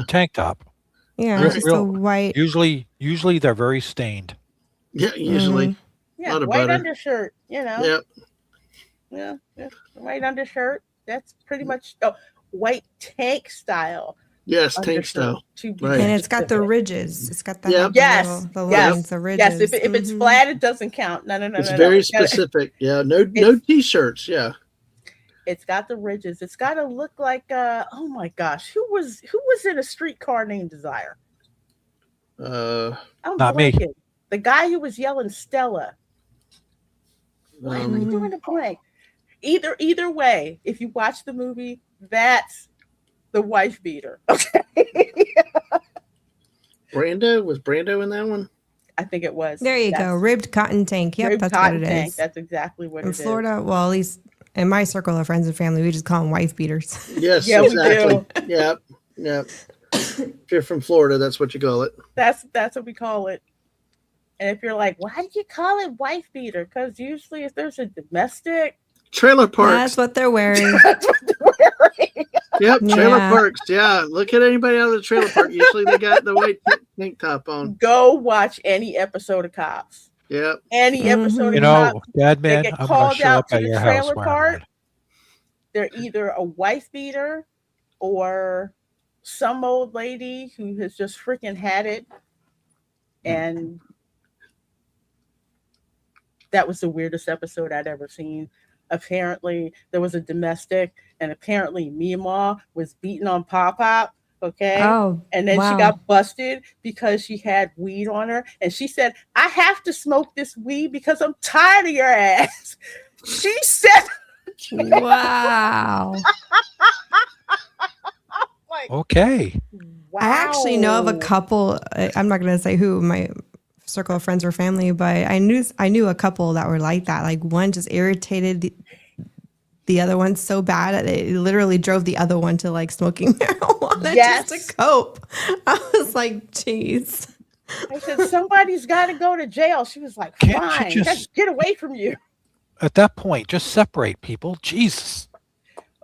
Tank top. Yeah, it's just a white. Usually they're very stained. Yeah, usually. Yeah, A lot of white butter. undershirt, Yep. Yeah, white undershirt. That's pretty much white tank style. Yes, tank style. Right. And it's got the ridges. It's got the the lines, the ridges. Yes, if it's flat, it doesn't count. No. It's very specific. Yeah, no t-shirts. Yeah. It's got the ridges. It's got to look like oh my gosh, who was in A Streetcar Named Desire? Not me. The guy who was yelling Stella. Why am I doing a blank? Either way, if you watch the movie, that's the wife beater. Okay. Was Brando in that one? I think it was. There you go. Ribbed cotton tank. Yep, that's what it is. That's exactly what it is. In Florida, well, at least in my circle of friends and family, we just call them wife beaters. Yes, yeah, exactly. We do. Yep. If you're from Florida, that's what you call it. That's what we call it. And if you're like, why do you call it wife beater? Because usually if there's a domestic trailer parks. That's what they're wearing. Yep, trailer parks. Yeah, look at anybody out of the trailer park. Usually they got the white tank top on. Go watch any episode of Cops. Yep. Any episode of Cops. Dad, man, they get I'm called show out up to at the your trailer house park. They're either a wife beater or some old lady who has just freaking had it. And that was the weirdest episode I'd ever seen. Apparently, there was a domestic, and apparently Mima was beating on Pop. Okay. Oh, and then she got busted because she had weed on her. And she said, I have to smoke this weed because I'm tired of your ass. She said, wow. Okay. Wow. I actually know of a couple. I'm not going to say who. My circle of friends or family, but I knew a couple that were like that. Like one just irritated the other one so bad that it literally drove the other one to like smoking marijuana just to cope. I was like, geez. I said, somebody's got to go to jail. She was like, Can't fine, you just get away from you. At that point, just separate people. Jesus.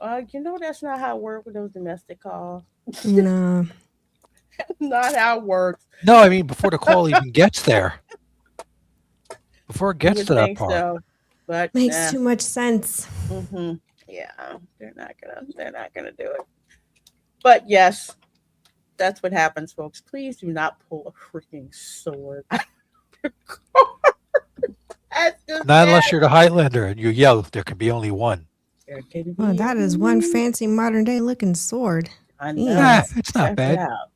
That's not how it works with those domestic calls. No. Not how it works. No, I mean before the call even gets there. Before it gets You to that think part. so, but Makes too much sense. Mm-hmm. Yeah, they're not gonna do it. But yes, that's what happens, folks. Please do not pull a freaking sword. That's just Not bad. unless you're the Highlander and you yell, there can be only one. There can be Oh, that is one fancy modern day looking sword. I know. Yeah, it's not Check bad. it out.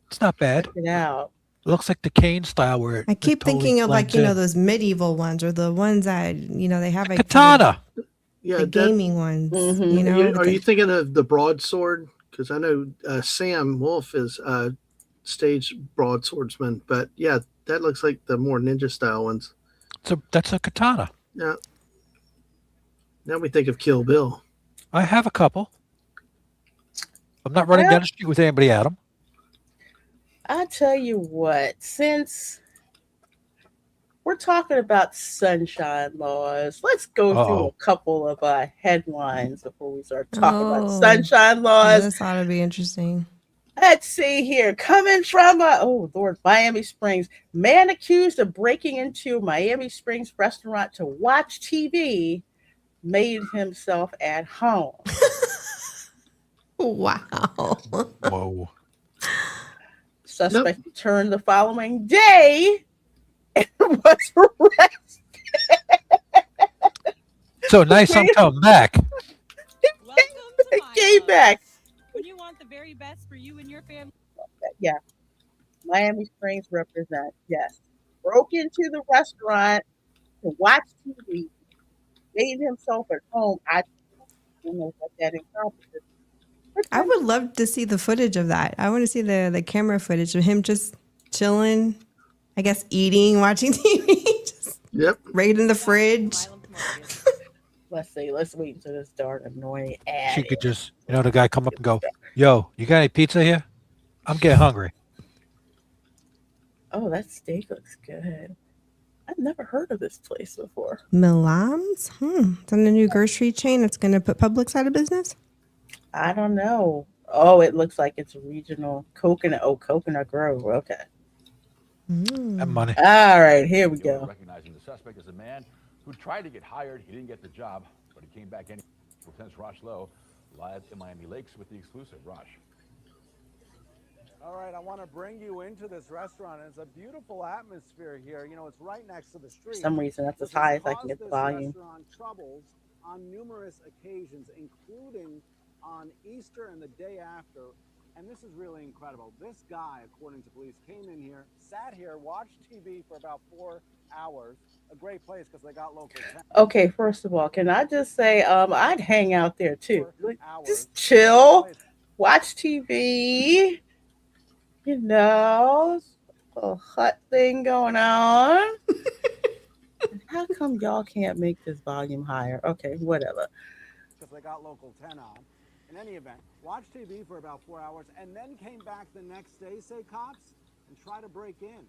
It's not bad. Check it out. It looks like the cane style where I keep thinking of like, blends in. those medieval ones or the ones that, they have like Katana. the gaming ones. Mhm. Are you thinking of the broadsword? Because I know Sam Wolf is a stage broadswordsman, but yeah, that looks like the more ninja style ones. So that's a katana. Yeah. Now we think of Kill Bill. I have a couple. I'm not running down the street with anybody at them. I tell you what, since we're talking about sunshine laws, let's go through a couple of headlines before we start talking about sunshine laws. This ought to be interesting. Let's see here. Coming from Miami Springs. Man accused of breaking into Miami Springs restaurant to watch TV made himself at home. Wow. Whoa. Suspect returned the following day and was arrested. So nice, I'm coming back. He came back. When you want the very best for you and your family. Yeah. Miami Springs represent. Yes. Broke into the restaurant to watch TV. Made himself at home. I don't know what that encompasses. I would love to see the footage of that. I want to see the camera footage of him just chilling, I guess eating, watching TV. Just right in the fridge. Let's see. Let's wait until this dark, annoying ad. She could just, the guy come up and go, yo, you got any pizza here? I'm getting hungry. Oh, that steak looks good. I've never heard of this place before. Milam's? It's in a new grocery chain that's going to put Publix out of business? I don't know. Oh, it looks like it's regional coconut. Oh, Coconut Grove. Okay. That money. All right, here we go. Recognizing the suspect as a man who tried to get hired. He didn't get the job, but he came back anyway. Lieutenant Rosh Lowe, live in Miami Lakes with the exclusive. Rosh. All right, I want to bring you into this restaurant. It's a beautiful atmosphere here. It's right next to the street. For some reason, that's as high as I can get the volume. Restaurant troubles on numerous occasions, including on Easter and the day after. And this is really incredible. This guy, according to police, came in here, sat here, watched TV for about 4 hours. A great place because they got local. Okay, first of all, can I just say I'd hang out there too. Just chill, watch TV, little hut thing going on. How come y'all can't make this volume higher? Okay, whatever. Because they got local 10 on. In any event, watched TV for about 4 hours and then came back the next day, say cops, and try to break in.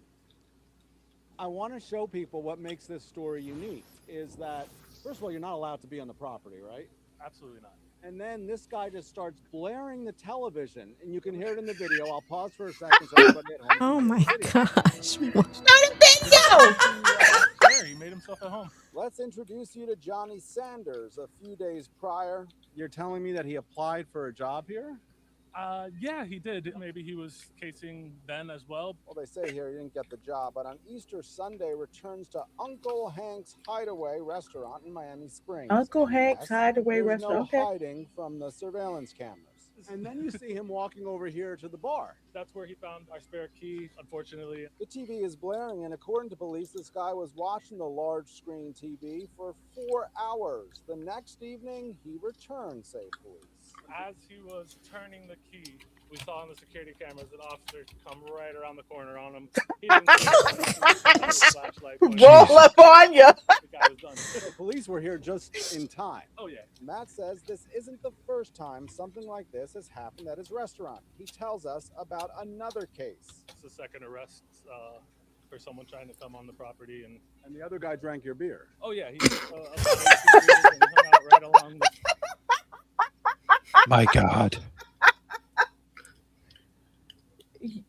I want to show people what makes this story unique is that, first of all, you're not allowed to be on the property, right? Absolutely not. And then this guy just starts blaring the television, and you can hear it in the video. I'll pause for a second so everybody at home. Oh my gosh. Start a video! He made himself at home. Let's introduce you to Johnny Sanders. A few days prior, you're telling me that he applied for a job here? Yeah, he did. Maybe he was casing then as well. Well, they say here he didn't get the job, but on Easter Sunday returns to Uncle Hank's Hideaway Restaurant in Miami Springs. Uncle Hank's Hideaway Restaurant. No hiding from the surveillance cameras. And then you see him walking over here to the bar. That's where he found our spare key, unfortunately. The TV is blaring, and according to police, this guy was watching the large screen TV for 4 hours. The next evening, he returned, say police. As he was turning the key, We saw on the security cameras an officer come right around the corner on him. He didn't see his flashlight pointing. Roll up on you. The guy was done. The police were here just in time. Oh yeah. Matt says this isn't the first time something like this has happened at his restaurant. He tells us about another case. It's the second arrest for someone trying to come on the property, and the other guy drank your beer. oh yeah, he about 18 years and hung out right along the. My God.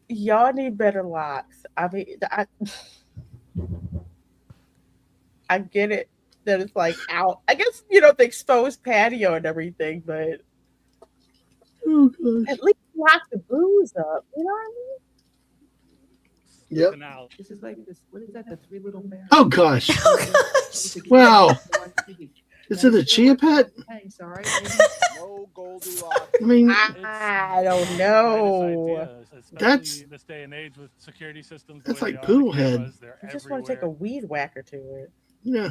Y'all need better locks. I mean, I get it that it's like out. I guess the exposed patio and everything, but at least lock the booze up. You know what I mean? Yep. This is like this. What is that? The Three Little Bears. Oh gosh. Wow. Is it a chia pet? Hey, sorry. No Goldilocks. I mean, I don't know. That's- this day and age with security systems. That's the way like they are, poodle the head. cameras, they're I just want to take a everywhere. weed whacker to it. yeah.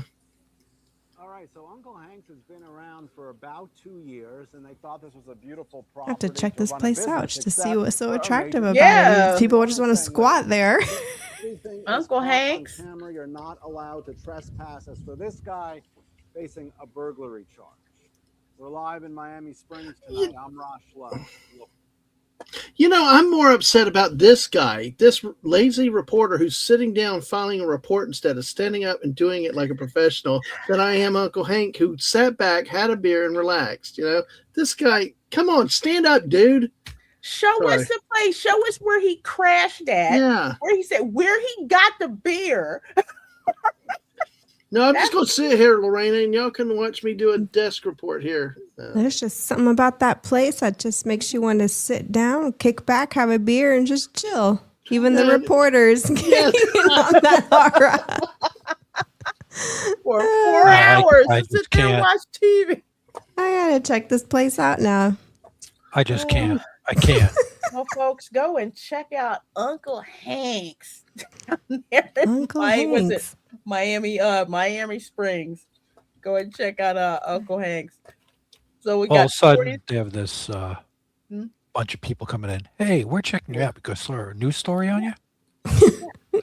All right, so Uncle Hank's has been around for about 2 years, and they thought this was a beautiful I property. have to check this run a place out business, just to see except what's so for a attractive major about Yeah. it. People just want to squat there. Everything is Uncle caught on Hank's. camera. You're not allowed to trespass. As for this guy facing a burglary charge. We're live in Miami Springs tonight. I'm Rosh Love. I'm more upset about this guy, this lazy reporter who's sitting down filing a report instead of standing up and doing it like a professional than I am Uncle Hank, who sat back, had a beer, and relaxed. This guy, come on, stand up, dude. Show Sorry. us the place. Show us where he crashed at. Yeah. Where he said where he got the beer. No, I'm just going to sit here, Lorena, and y'all can watch me do a desk report here. There's just something about that place that just makes you want to sit down, kick back, have a beer, and just chill. Even the Yeah. reporters getting on that aura. For 4 I hours to just sit there and can't. watch TV. I gotta check this place out now. I just can't. I can't. Well, folks, go and check out Uncle Hank's down there in Uncle was it Hank's. Miami Springs. Go and check out Uncle Hank's. So we All of got a sudden, 40 they have this Hmm? bunch of people coming in. Hey, we're checking you out because there's a news story on you.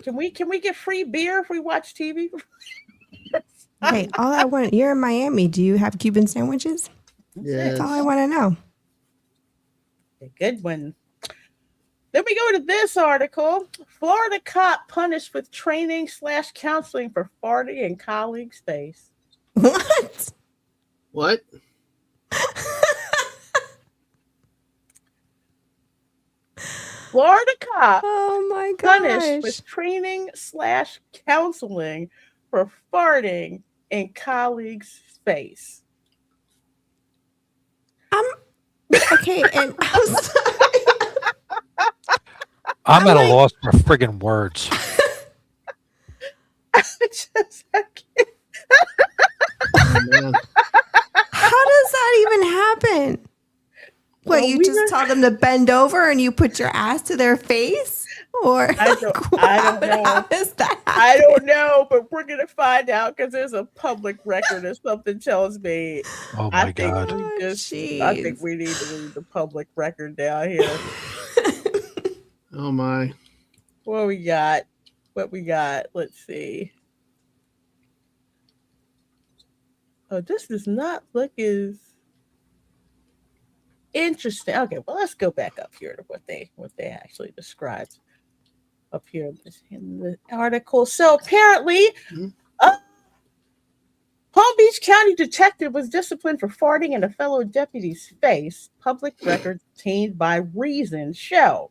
Can we get free beer if we watch TV? Hey, all I want, you're in Miami. Do you have Cuban sandwiches? Yes. That's all I want to know. A good one. Then we go to this article. Florida cop punished with training/counseling for farting in colleague space. What? What? Florida cop Oh my punished gosh. with training/counseling for farting in colleague's face. Okay, and I'm sorry. I'm at a like- loss for friggin' words. I can't. Oh, man. How does that even happen? What, Well, you we just were- tell them to bend over and you put your ass to their face? Or I don't know. how does that I happen? don't know, but we're gonna find out because there's a public record or something tells me. Oh I my think God. we Oh, just. I jeez. think we need to read the public record down here. Oh, my. What we got? Let's see. Oh, this does not look as interesting. Okay, well, let's go back up here to what they actually described up here in the article. So apparently, Mhm. Palm Beach County detective was disciplined for farting in a fellow deputy's face. Public records obtained by Reason show.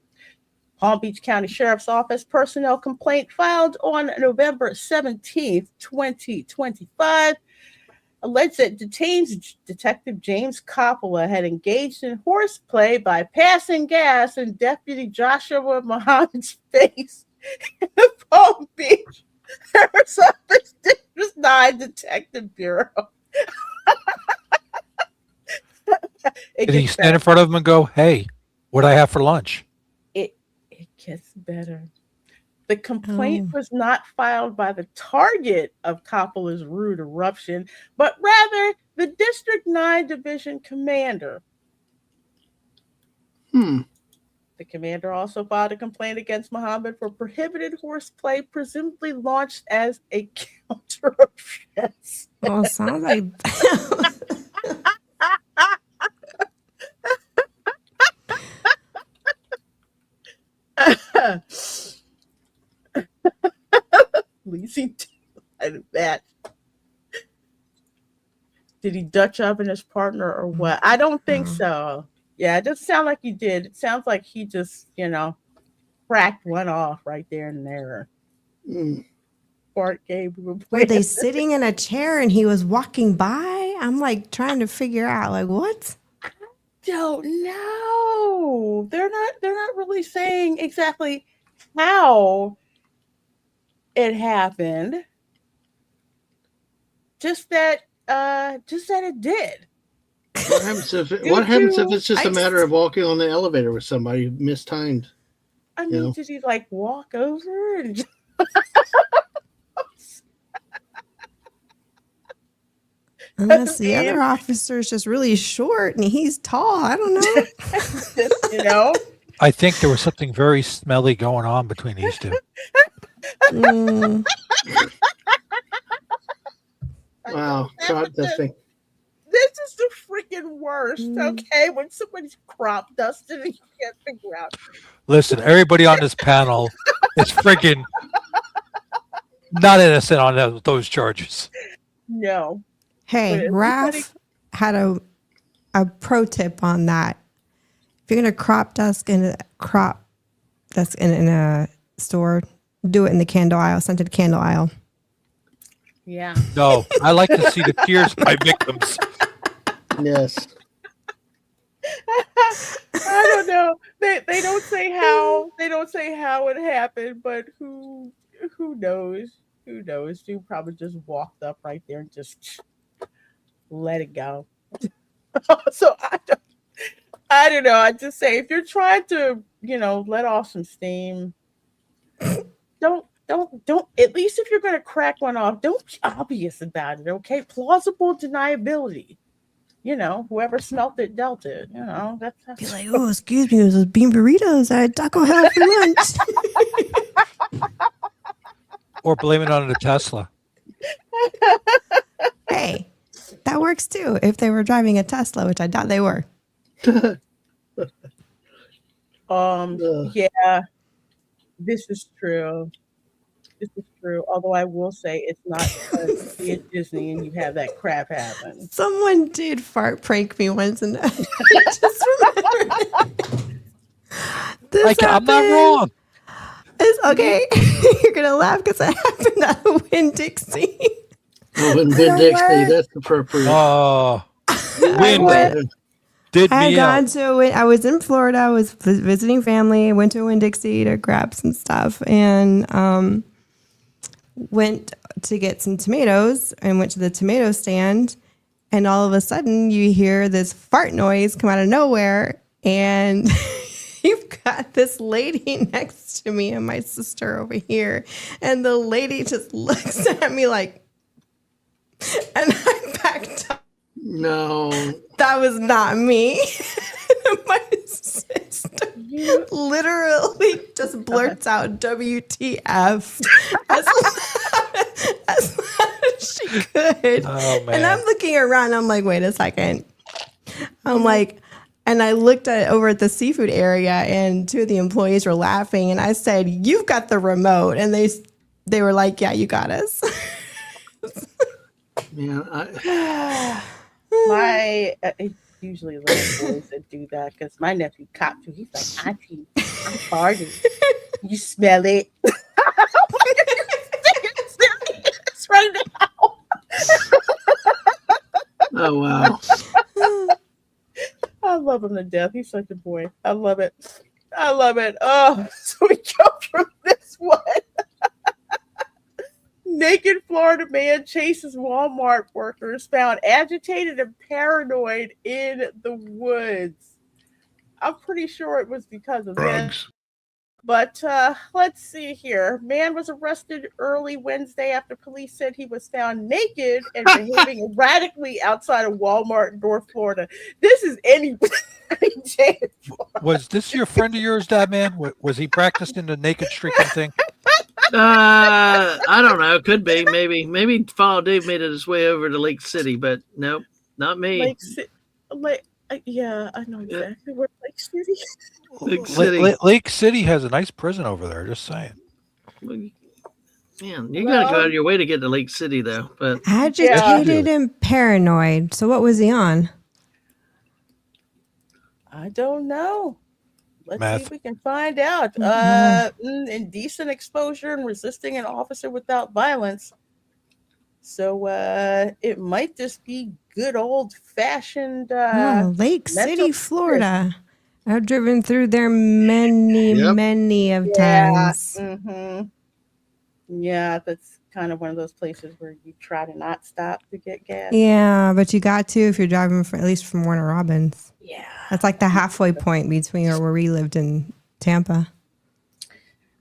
Palm Beach County Sheriff's Office personnel complaint filed on November 17th, 2025, alleged that detained Detective James Coppola had engaged in horseplay by passing gas in Deputy Joshua Muhammad's face in the Palm Beach Sheriff's Office District 9 Detective Bureau. Did he stand in front of him and go, "Hey, what do I have for lunch?" It gets better. The complaint was not filed by the target of Coppola's rude eruption, but rather the District 9 Division commander. The commander also filed a complaint against Muhammad for prohibited horseplay, presumably launched as a counter-offense. Well, it sounds like Leasing that. Did he Dutch oven his partner or what? I don't think so. Yeah, it doesn't sound like he did. It sounds like he just, cracked one off right there and there. Bart game. Were they sitting in a chair and he was walking by? I'm like trying to figure out, like, what? Don't know. They're not really saying exactly how it happened. Just that it did. What happens if it's just a matter of walking on the elevator with somebody mistimed? I mean, did he like walk over and Unless the other officer's just really short and he's tall. I don't know. I think there was something very smelly going on between these two. Wow, crop dusting. This is the freaking worst, okay? When somebody's crop dusted and you can't figure out. Listen, everybody on this panel is freaking not innocent on those charges. No. Hey, Raph had a pro tip on that. If you're gonna crop dust in a store, do it in the candle aisle, scented candle aisle. Yeah. No, I like to see the tears of my victims. Yes. I don't know. They don't say how. They don't say how it happened, but who knows? Who knows? Dude probably just walked up right there and just let it go. So I don't know. I just say if you're trying to, let off some steam, don't at least if you're gonna crack one off, don't be obvious about it, okay? Plausible deniability. Whoever smelt it dealt it. That's be like, oh, excuse me, it was bean burritos at Taco Hell for lunch. Or blame it on the Tesla. Hey, that works too. If they were driving a Tesla, which I doubt they were. Yeah, this is true. This is true. Although I will say it's not because you're at Disney and you have that crap happen. Someone did fart prank me once, and I just remembered. I'm not wrong. It's okay. You're gonna laugh because it happened at a Winn-Dixie. Winn-Dixie, that's appropriate. Oh, I was in Florida. I was visiting family. Went to Winn-Dixie to grab some stuff, and went to get some tomatoes. And went to the tomato stand, and all of a sudden you hear this fart noise come out of nowhere, and you've got this lady next to me and my sister over here, and the lady just looks at me like, and I backed up. No, that was not me. My sister literally just blurts out WTF as loud as she could. Oh, man. And I'm looking around. I'm like, wait a second. I'm like, and I looked over at the seafood area, and two of the employees were laughing. And I said, "You've got the remote." And they were like, "Yeah, you got us." Yeah, It's usually little boys that do that because my nephew copped too. He's like, Auntie, I'm farting. You smell it? It's right now. Oh, wow. I love him to death. He's such a boy. I love it. Oh, so we go from this one. Naked Florida man chases Walmart workers found agitated and paranoid in the woods. I'm pretty sure it was because of drugs. But let's see here. Man was arrested early Wednesday after police said he was found naked and behaving erratically outside of Walmart in North Florida. This is any Was this your friend of yours, Dad Man? Was he practicing the naked streaking thing? I don't know. Could be. Maybe Follow Dave made it his way over to Lake City, but nope, not me. Yeah, I know exactly where Lake City. Lake City. Lake City has a nice prison over there. Just saying. Man, you gotta go out of your way to get to Lake City, though. But agitated and paranoid. So what was he on? I don't know. Let's Math. see if we can find out. Indecent exposure and resisting an officer without violence. So it might just be good old fashioned Lake City, Florida. I've driven through there many of times. Yeah, that's kind of one of those places where you try to not stop to get gas. Yeah, but you got to if you're driving at least from Warner Robins. Yeah. That's like the halfway point between where we lived in Tampa.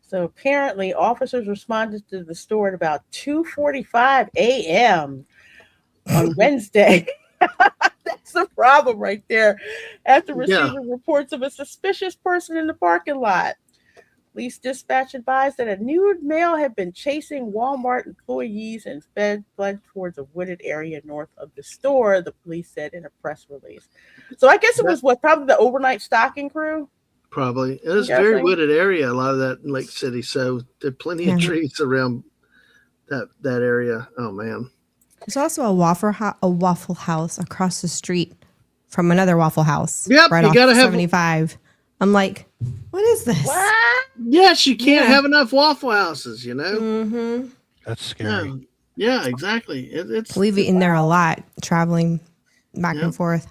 So apparently officers responded to the store at about 2:45 a.m. on Wednesday. That's the problem right there. After receiving reports of a suspicious person in the parking lot. Police dispatch advised that a nude male had been chasing Walmart employees and fled towards a wooded area north of the store, the police said in a press release. So I guess it was probably the overnight stocking crew? Probably. It was a very wooded area, a lot of that in Lake City, so there are plenty of trees around that area. Oh, man. There's also a Waffle House across the street from another Waffle House. Yep, right you off gotta have 75. I'm like, what is this? What? Yes, you can't have enough Waffle Houses, you know? Mm-hmm. That's scary. Yeah, exactly. We've eaten there a lot, traveling back and forth.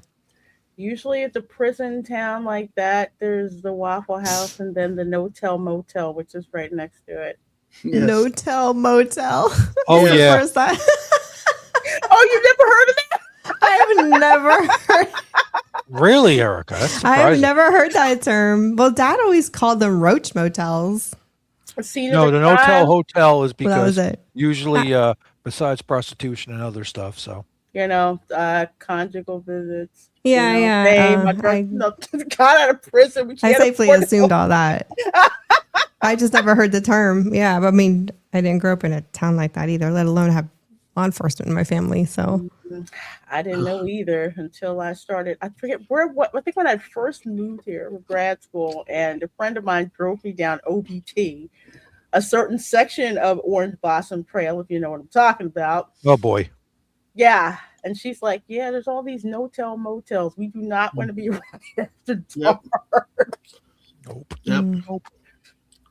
Usually at the prison town like that, there's the Waffle House and then the No-Tell Motel, which is right next to it. Yes. No-Tell Motel. Oh, yeah. Where's that? Oh, you never heard of that? I've never heard. Really, Erica? That's surprising. I've never heard that term. Well, Dad always called them roach motels. No, the No-Tell Hotel is because that was it. Usually, besides prostitution and other stuff, so. Conjugal visits. Yeah. My got out of prison. I safely assumed all that. I just never heard the term. Yeah, but I mean, I didn't grow up in a town like that either, let alone have law enforcement in my family. So I didn't know either until I started. I forget I think when I first moved here for grad school, and a friend of mine drove me down OBT, a certain section of Orange Blossom Trail, if you know what I'm talking about. Oh boy. Yeah. And she's like, yeah, there's all these no-tell motels. We do not want to be around here after dark. Nope.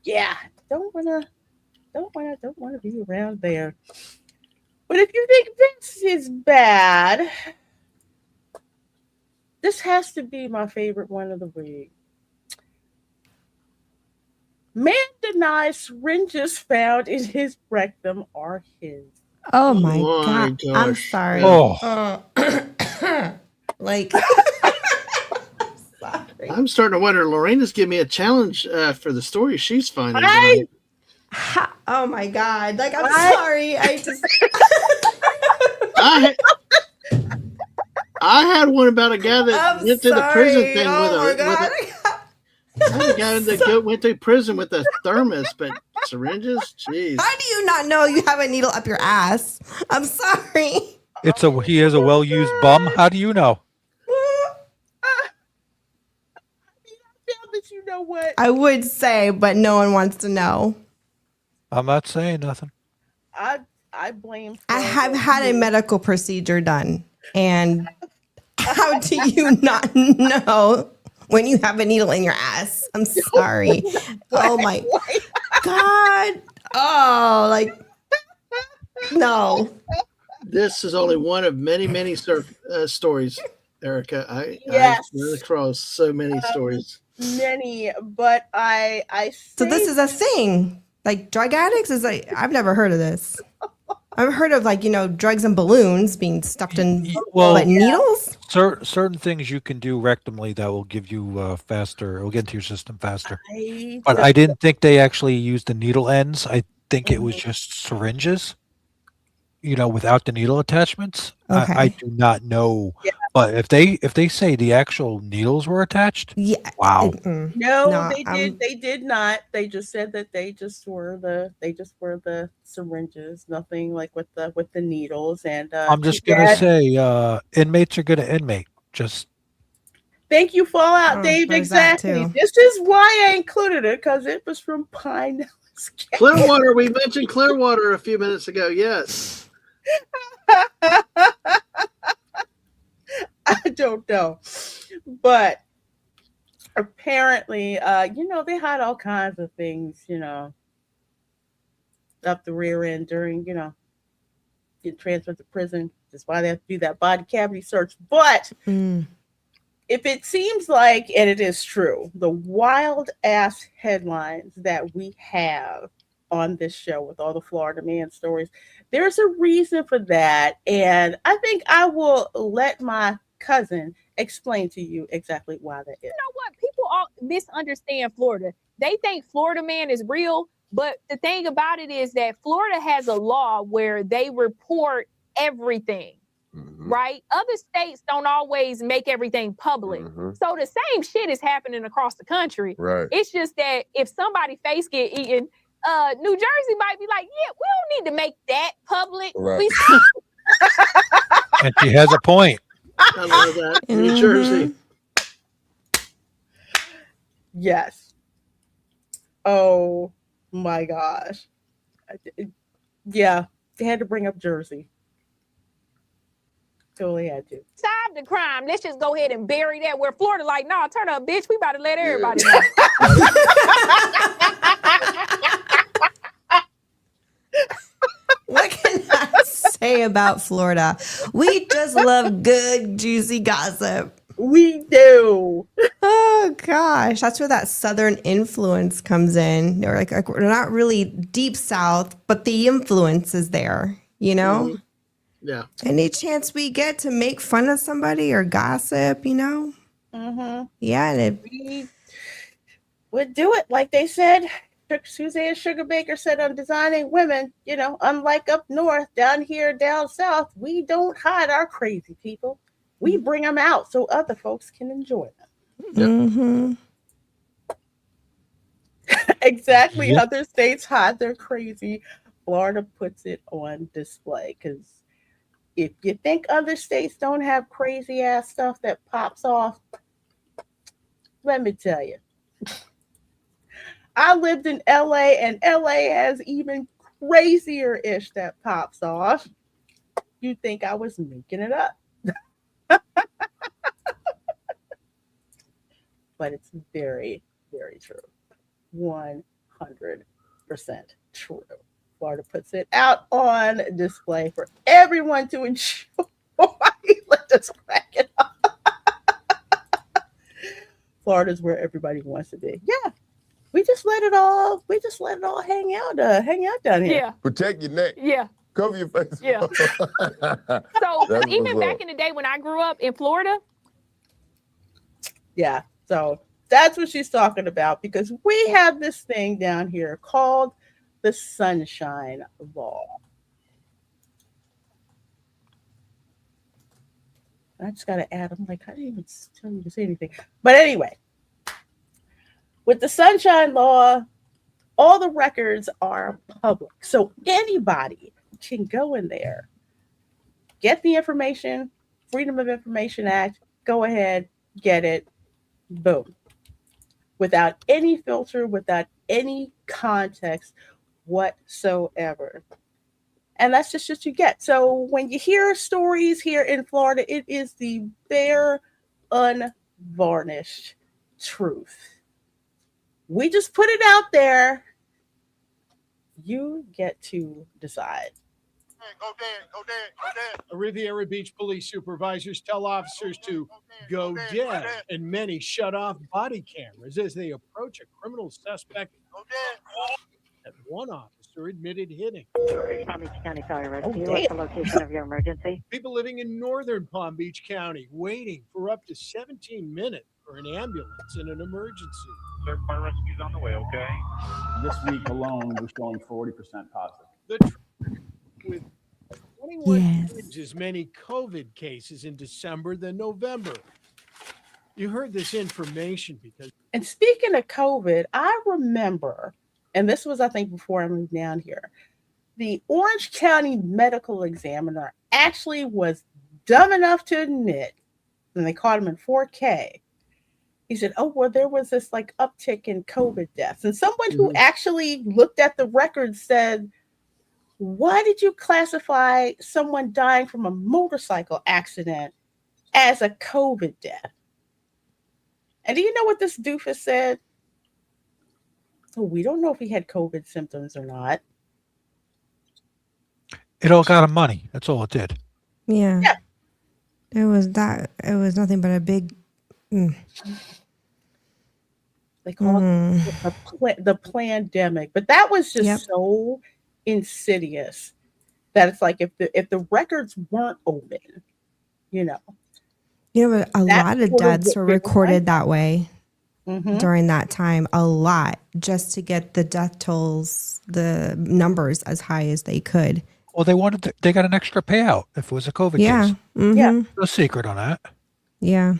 Yeah. Don't wanna be around there. But if you think this is bad, this has to be my favorite one of the week. Man denies syringes found in his rectum are his. Oh my God. Gosh. I'm sorry. Oh. Like, sorry. I'm starting to wonder. Lorena's giving me a challenge for the story she's finding. Tonight. Oh my God. Like, I'm sorry. I just. I had one about a guy that went through the prison thing with a guy that went through prison with a thermos, but syringes? Jeez. How do you not know you have a needle up your ass? I'm sorry. He has a well-used bum. How do you know? You know what? I would say, but no one wants to know. I'm not saying nothing. I blame. I have had a medical procedure done, and how do you not know when you have a needle in your ass? I'm sorry. Oh my God. Oh, like, no. This is only one of many stories, Erica. I've run across so many stories. Many, but I So this is a thing. Like drug addicts is like, I've never heard of this. I've heard of drugs and balloons being stuck in needles. Certain things you can do rectally that will give you faster. It will get into your system faster. But I didn't think they actually used the needle ends. I think it was just syringes. Without the needle attachments. Okay. I do not know But if they say the actual needles were attached, Yeah. wow. No, they did not. They just said that they just were the syringes, nothing like with the needles. And I'm just gonna say, inmates are gonna inmate. Just thank you, Fallout Oh, Dave. there's that Exactly. too. This is why I included it, because it was from Pine. Clearwater. We mentioned Clearwater a few minutes ago. Yes. I don't know, but apparently, they hide all kinds of things, up the rear end during, get transferred to prison. That's why they have to do that body cavity search. But if it seems like, and it is true, the wild ass headlines that we have on this show with all the Florida man stories, there's a reason for that. And I think I will let my cousin explain to you exactly why that is. You know what? People all misunderstand Florida. They think Florida man is real, but the thing about it is that Florida has a law where they report everything. Right? Other states don't always make everything public. So the same shit is happening across the country. Right. It's just that if somebody face get eaten, New Jersey might be like, yeah, we don't need to make that public. Right. and she has a point. I love that. New Jersey. Yes. Oh my gosh. Yeah, they had to bring up Jersey. Totally had to. Solve the crime. Let's just go ahead and bury that. Where Florida like, nah, turn up, bitch. We about to let everybody know. What can I say about Florida? We just love good, juicy gossip. We do. Oh gosh, that's where that Southern influence comes in. They're like we're not really deep South, but the influence is there. Yeah. Any chance we get to make fun of somebody or gossip, Yeah, and we would do it like they said. Suzanne Sugarbaker said on Designing Women, unlike up north, down here, down south, we don't hide our crazy people. We bring them out so other folks can enjoy them. Exactly. Yep. Other states hide their crazy. Florida puts it on display because if you think other states don't have crazy ass stuff that pops off, let me tell you. I lived in LA, and LA has even crazier ish that pops off. You'd think I was making it up. But it's very, very true. 100% true. Florida puts it out on display for everyone to enjoy. Let us crack it up. Florida's where everybody wants to be. Yeah. We just let it all hang out down here. Yeah. Protect your neck. Yeah. Cover your face. Yeah. So That's even what's back up. in the day when I grew up in Florida. Yeah. So that's what she's talking about, because we have this thing down here called the Sunshine Law. I just got to add, I'm like, I didn't even tell you to say anything. But anyway, with the Sunshine Law, all the records are public. So anybody can go in there, get the information, Freedom of Information Act, go ahead, get it, boom. Without any filter, without any context whatsoever. And that's just what you get. So when you hear stories here in Florida, it is the bare, unvarnished truth. We just put it out there. You get to decide. Riviera Beach police supervisors tell officers to go dead, and many shut off body cameras as they approach a criminal suspect that one officer admitted hitting. Palm Beach County Fire Rescue, what's the location of your emergency? People living in northern Palm Beach County waiting for up to 17 minutes for an ambulance in an emergency. Third fire rescue's on the way, okay? This week alone, we're showing 40% positive. The with Yes. as many COVID cases in December than November. You heard this information because. And speaking of COVID, I remember, and this was, I think, before I moved down here, the Orange County medical examiner actually was dumb enough to admit, and they caught him in 4K. He said, "Oh, well, there was this like uptick in COVID deaths." And someone who actually looked at the records said, "Why did you classify someone dying from a motorcycle accident as a COVID death?" And do you know what this doofus said? "Oh, we don't know if he had COVID symptoms or not." It all got him money. That's all it did. Yeah. It was nothing but a big. They call it the pandemic, but that was just so insidious that it's like if the records weren't open, But a lot of deaths were recorded that way during that time. A lot, just to get the death tolls, the numbers as high as they could. Well, they got an extra payout if it was a COVID case. Yeah. No secret on that. Yeah.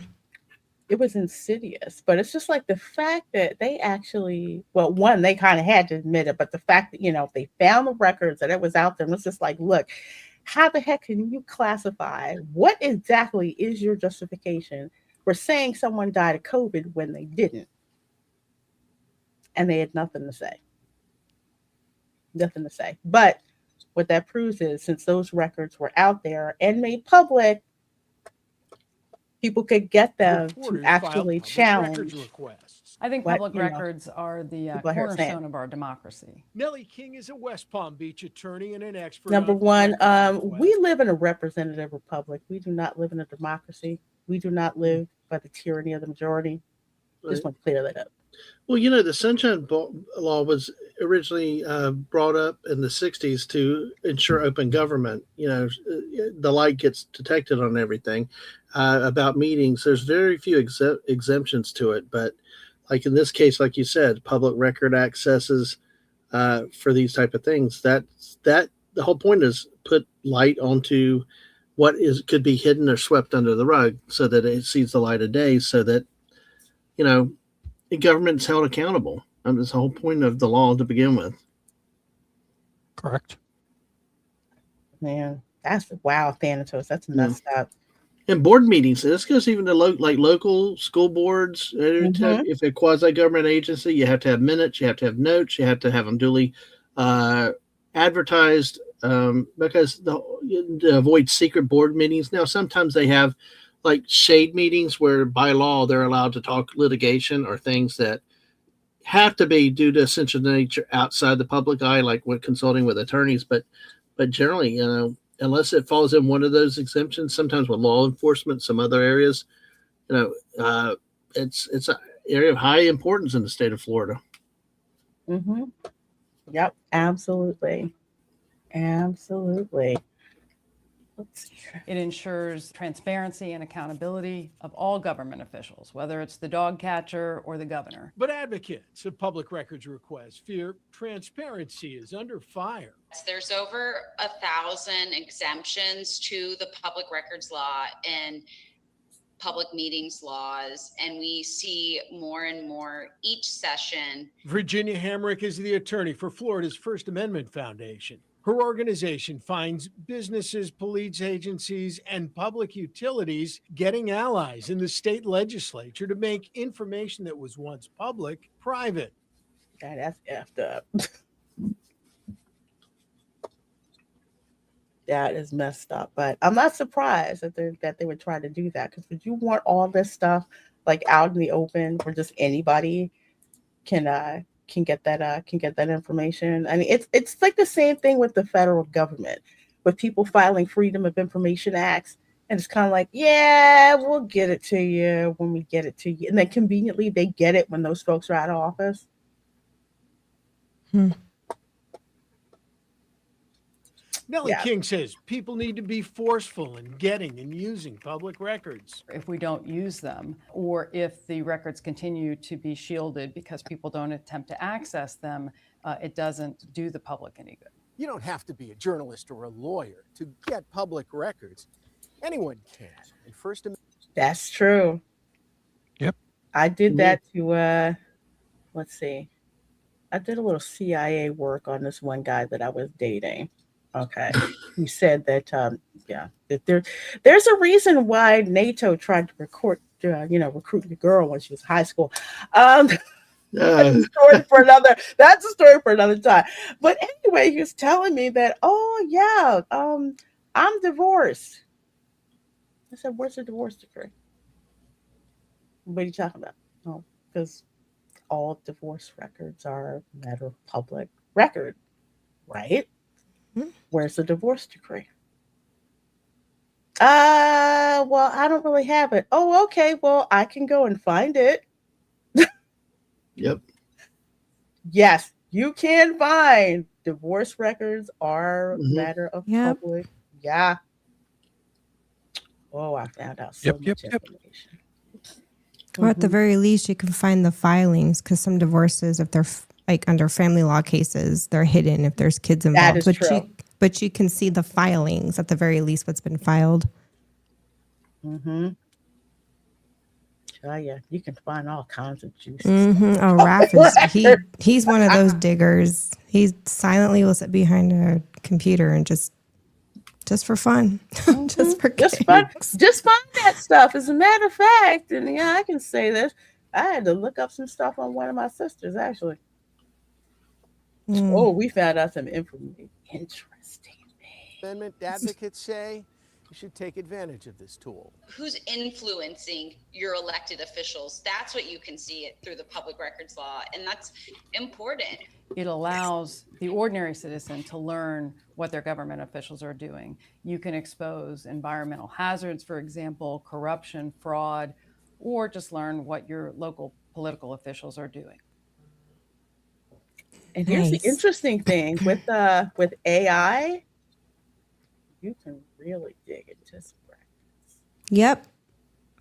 It was insidious, but it's just like the fact that they actually, well, one, they kind of had to admit it, but the fact that, they found the records that it was out there, and it's just like, look, how the heck can you classify? What exactly is your justification for saying someone died of COVID when they didn't? And they had nothing to say. Nothing to say. But what that proves is, since those records were out there and made public, people could get them to actually challenge. I think what, public records are the cornerstone of our democracy. Nellie King is a West Palm Beach attorney and an expert. Number one, we live in a representative republic. We do not live in a democracy. We do not live by the tyranny of the majority. Just want to clear that up. Well, the Sunshine Law was originally brought up in the 60s to ensure open government. The light gets detected on everything. About meetings, there's very few exemptions to it. But like in this case, like you said, public record accesses for these type of things. That the whole point is put light onto what could be hidden or swept under the rug so that it sees the light of day, so that, the government's held accountable. That's the whole point of the law to begin with. Correct. Man, that's wow, Thanatos. That's messed up. And board meetings. This goes even to local school boards. If a quasi-government agency, you have to have minutes, you have to have notes, you have to have them duly advertised because to avoid secret board meetings. Now, sometimes they have like shade meetings where by law they're allowed to talk litigation or things that have to be due to essential nature outside the public eye, like when consulting with attorneys. But generally, unless it falls in one of those exemptions, sometimes with law enforcement, some other areas, it's an area of high importance in the state of Florida. Yep, absolutely. Absolutely. Let's see. It ensures transparency and accountability of all government officials, whether it's the dog catcher or the governor. But advocates of public records requests fear transparency is under fire. There's over 1,000 exemptions to the public records law and public meetings laws, and we see more and more each session. Virginia Hamrick is the attorney for Florida's First Amendment Foundation. Her organization finds businesses, police agencies, and public utilities getting allies in the state legislature to make information that was once public private. God, that's effed up. That is messed up. But I'm not surprised that they would try to do that, because would you want all this stuff like out in the open where just anybody can get that information? I mean, it's like the same thing with the federal government, with people filing Freedom of Information Acts, and it's kind of like, yeah, we'll get it to you when we get it to you, and then conveniently they get it when those folks are out of office. Nellie King says people need to be forceful in getting and using public records. If we don't use them, or if the records continue to be shielded because people don't attempt to access them, it doesn't do the public any good. You don't have to be a journalist or a lawyer to get public records. Anyone can. And First Amendment. That's true. Yep. I did that to let's see. I did a little CIA work on this one guy that I was dating. Okay. He said that yeah, that there's a reason why NATO tried to recruit the girl when she was in high school. That's a story for another. That's a story for another time. But anyway, he was telling me that, oh yeah, I'm divorced. I said, "Where's the divorce decree?" What are you talking about? Oh, because all divorce records are a matter of public record, right? Where's the divorce decree? Well, I don't really have it. Oh, okay. Well, I can go and find it. Yep. Yes, you can find divorce records are a matter of Yep. public. Yeah. Oh, I found out so much information. Or at the very least, you can find the filings because some divorces, if they're like under family law cases, they're hidden if there's kids involved. That is true. But you can see the filings at the very least, what's been filed. Mm-hmm. Oh yeah, you can find all kinds of juices. Oh, Raph he's one of those diggers. He silently will sit behind a computer and just for fun, just for just find that stuff. As a matter of fact, and yeah, I can say this. I had to look up some stuff on one of my sisters actually. Oh, we found out some information. Interesting. Amendment advocates say you should take advantage of this tool. Who's influencing your elected officials? That's what you can see it through the public records law, and that's important. It allows the ordinary citizen to learn what their government officials are doing. You can expose environmental hazards, for example, corruption, fraud, or just learn what your local political officials are doing. And here's the interesting thing with AI, you can really dig into some records. Yep.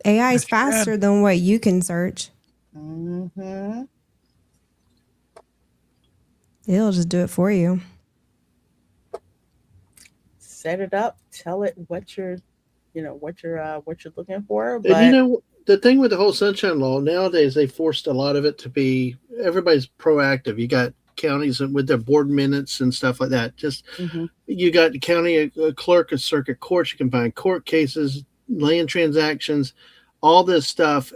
AI is faster than what you can search. Mm-hmm. It'll just do it for you. Set it up, tell it what you're looking for. But And the thing with the whole Sunshine Law nowadays, they forced a lot of it to be everybody's proactive. You got counties with their board minutes and stuff like that. Just you got the county clerk of circuit courts. You can find court cases, land transactions, all this stuff.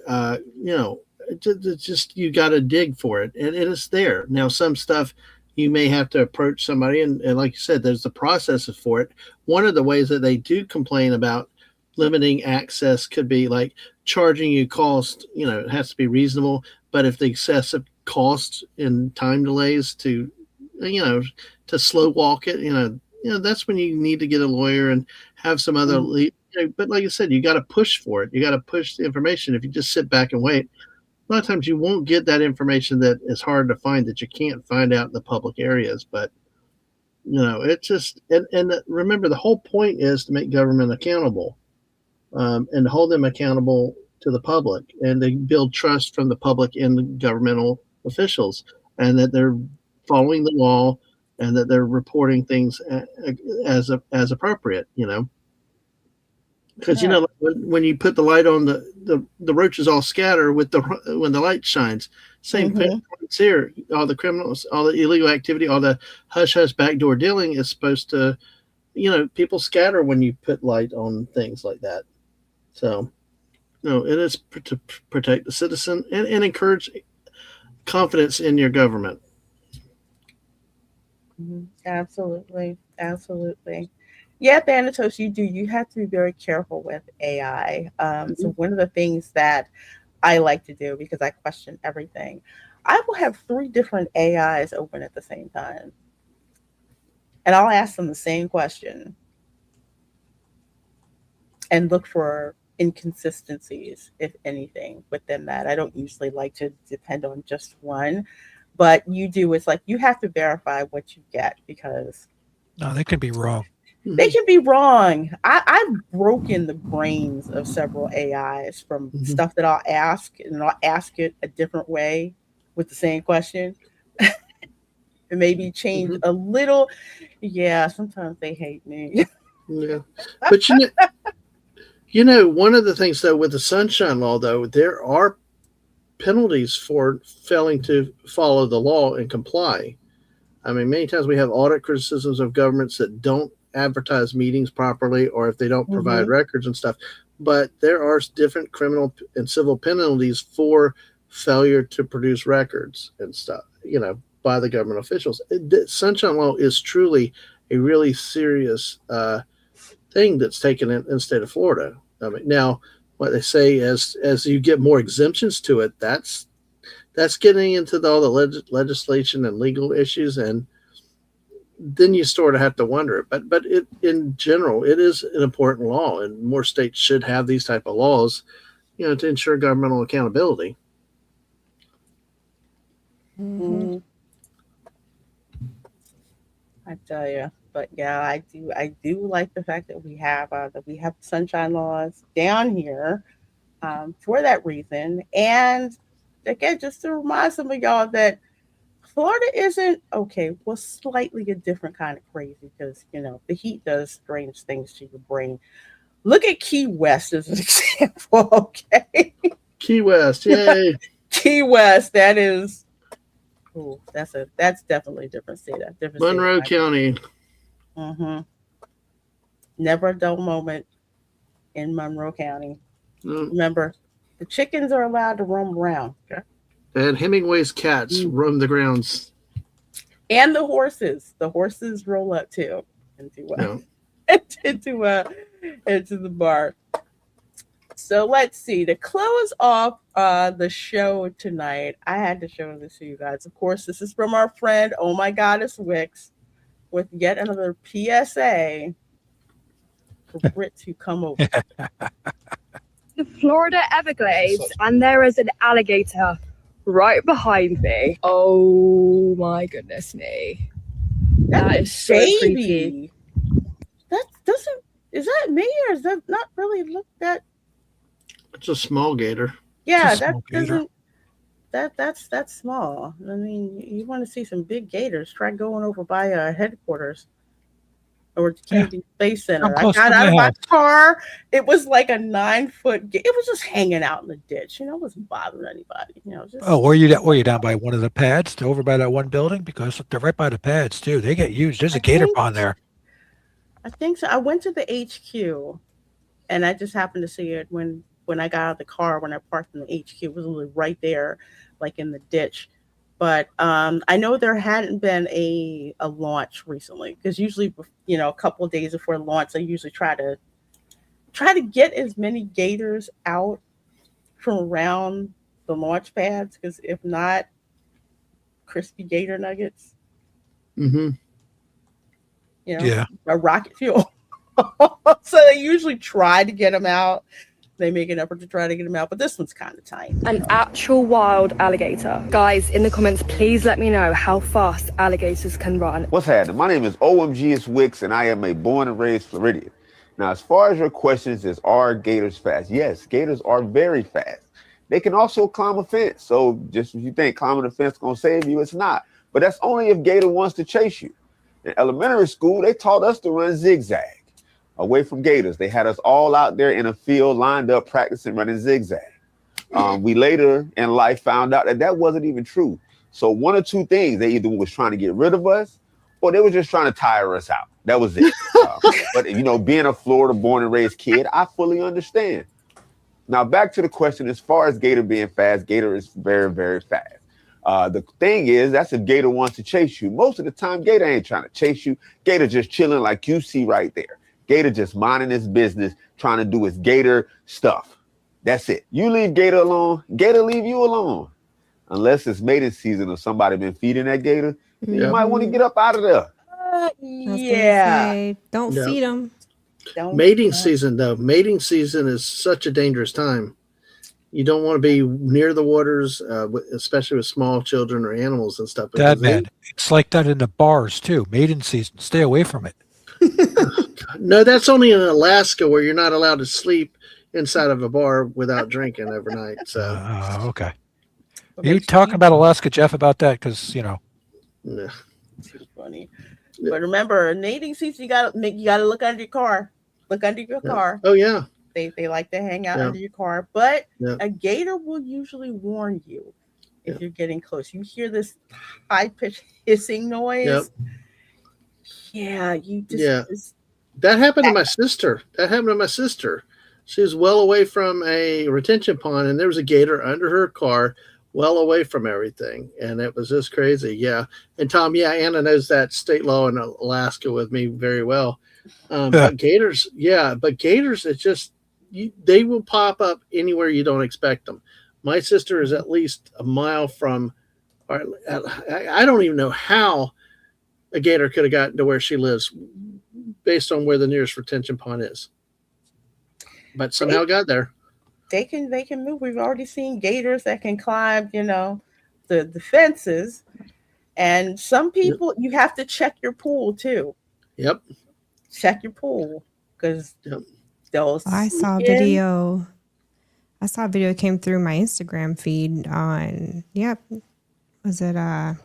Just you got to dig for it, and it's there now. Some stuff you may have to approach somebody, and like you said, there's the processes for it. One of the ways that they do complain about limiting access could be like charging you cost. It has to be reasonable, but if the excessive costs and time delays to slow walk it, that's when you need to get a lawyer and have some other. But like I said, you got to push for it. You got to push the information. If you just sit back and wait, a lot of times you won't get that information that is hard to find that you can't find out in the public areas. But it's just and remember, the whole point is to make government accountable and hold them accountable to the public, and they build trust from the public and the governmental officials, and that they're following the law and that they're reporting things as appropriate. Because when you put the light on, the roaches all scatter when the light shines. Same thing here. All the criminals, all the illegal activity, all the hush hush backdoor dealing is supposed to, people scatter when you put light on things like that. So, it is to protect the citizen and encourage confidence in your government. Absolutely. Yeah, Thanatos, you have to be very careful with AI. So one of the things that I like to do, because I question everything, I will have 3 different AIs open at the same time. And I'll ask them the same question and look for inconsistencies, if anything, within that. I don't usually like to depend on just one, but it's like you have to verify what you get, because no, they could be wrong. They can be wrong. I've broken the brains of several AIs from stuff that I'll ask, and I'll ask it a different way with the same question. and maybe change a little. Yeah, sometimes they hate me. Yeah, but one of the things though with the Sunshine Law, though, there are penalties for failing to follow the law and comply. I mean, many times we have audit criticisms of governments that don't advertise meetings properly, or if they don't provide records and stuff. But there are different criminal and civil penalties for failure to produce records and stuff, by the government officials. The Sunshine Law is truly a really serious thing that's taken in the state of Florida. I mean, now what they say as you get more exemptions to it, that's getting into all the legislation and legal issues, and then you sort of have to wonder. But in general, it is an important law, and more states should have these type of laws, to ensure governmental accountability. I tell you, but yeah, I do like the fact that we have sunshine laws down here for that reason. And again, just to remind some of y'all that Florida isn't okay. Well, slightly a different kind of crazy because the heat does strange things to your brain. Look at Key West as an example. Okay, Key West, yay! Key West. That is. Oh, that's definitely a different state. Monroe County. Never a dull moment in Monroe County. Remember, the chickens are allowed to roam around. Okay? And Hemingway's cats roam the grounds. And the horses. The horses roll up too into the bar. So let's see. To close off the show tonight, I had to show this to you guys. Of course, this is from our friend, Oh My Goddess Wicks, with yet another PSA for Brit to come over. The Florida Everglades, and there is an alligator right behind me. Oh my goodness me. That is so creepy. Is that me, or is that not really look that? It's a small gator. Yeah, that's small. I mean, you want to see some big gators? Try going over by headquarters or Kennedy Space Center. I got out of my car. It was like a 9-foot. It was just hanging out in the ditch. It wasn't bothering anybody. Were you down by one of the pads, over by that one building? Because they're right by the pads too. They get used. There's a gator pond there. I think so. I went to the HQ, and I just happened to see it when I got out of the car, when I parked in the HQ. It was literally right there, like in the ditch. But I know there hadn't been a launch recently, because usually, a couple of days before launch, I usually try to get as many gators out from around the launch pads, because if not, crispy gator nuggets. A rocket fuel. So they usually try to get them out. They make an effort to try to get them out, but this one's kind of tiny. An actual wild alligator. Guys, in the comments, please let me know how fast alligators can run. What's happening? My name is OMGS Wicks, and I am a born and raised Floridian. Now, as far as your questions is, are gators fast? Yes, gators are very fast. They can also climb a fence. So just if you think climbing a fence is going to save you, it's not. But that's only if gator wants to chase you. In elementary school, they taught us to run zigzag away from gators. They had us all out there in a field lined up practicing running zigzag. We later in life found out that wasn't even true. So one or two things, they either was trying to get rid of us or they were just trying to tire us out. That was it. But being a Florida born and raised kid, I fully understand. Now back to the question, as far as gator being fast, gator is very, very fast. The thing is, that's if gator wants to chase you. Most of the time, gator ain't trying to chase you. Gator just chilling like you see right there. Gator just minding his business, trying to do his gator stuff. That's it. You leave gator alone, gator leave you alone. Unless it's mating season or somebody been feeding that gator, you might want to get up out of there. Don't feed them. Mating season, though. Mating season is such a dangerous time. You don't want to be near the waters, especially with small children or animals and stuff. It's like that in the bars too. Mating season. Stay away from it. No, that's only in Alaska, where you're not allowed to sleep inside of a bar without drinking overnight. So, okay. Are you talking about Alaska, Jeff, about that? Because No. Too funny. Yeah. But remember, nading seats, you gotta look under your car. Look under your Yeah. car. Oh yeah. They like to hang out Yeah. under your car. But Yeah. a gator will usually warn you if Yeah. you're getting close. You hear this high pitched hissing noise. Yep. Yeah, you just, Yeah. just That happened to my sister. She was well away from a retention pond, and there was a gator under her car, well away from everything, and it was just crazy. Yeah, and Tom, yeah, Anna knows that state law in Alaska with me very well. But gators, it's just they will pop up anywhere you don't expect them. My sister is at least a mile from. I don't even know how a gator could have gotten to where she lives based on where the nearest retention pond is. But somehow got there. They can move. We've already seen gators that can climb, the fences. And some people, you have to check your pool too. Yep. Check your pool because they'll. I saw a video came through my Instagram feed on, was it, I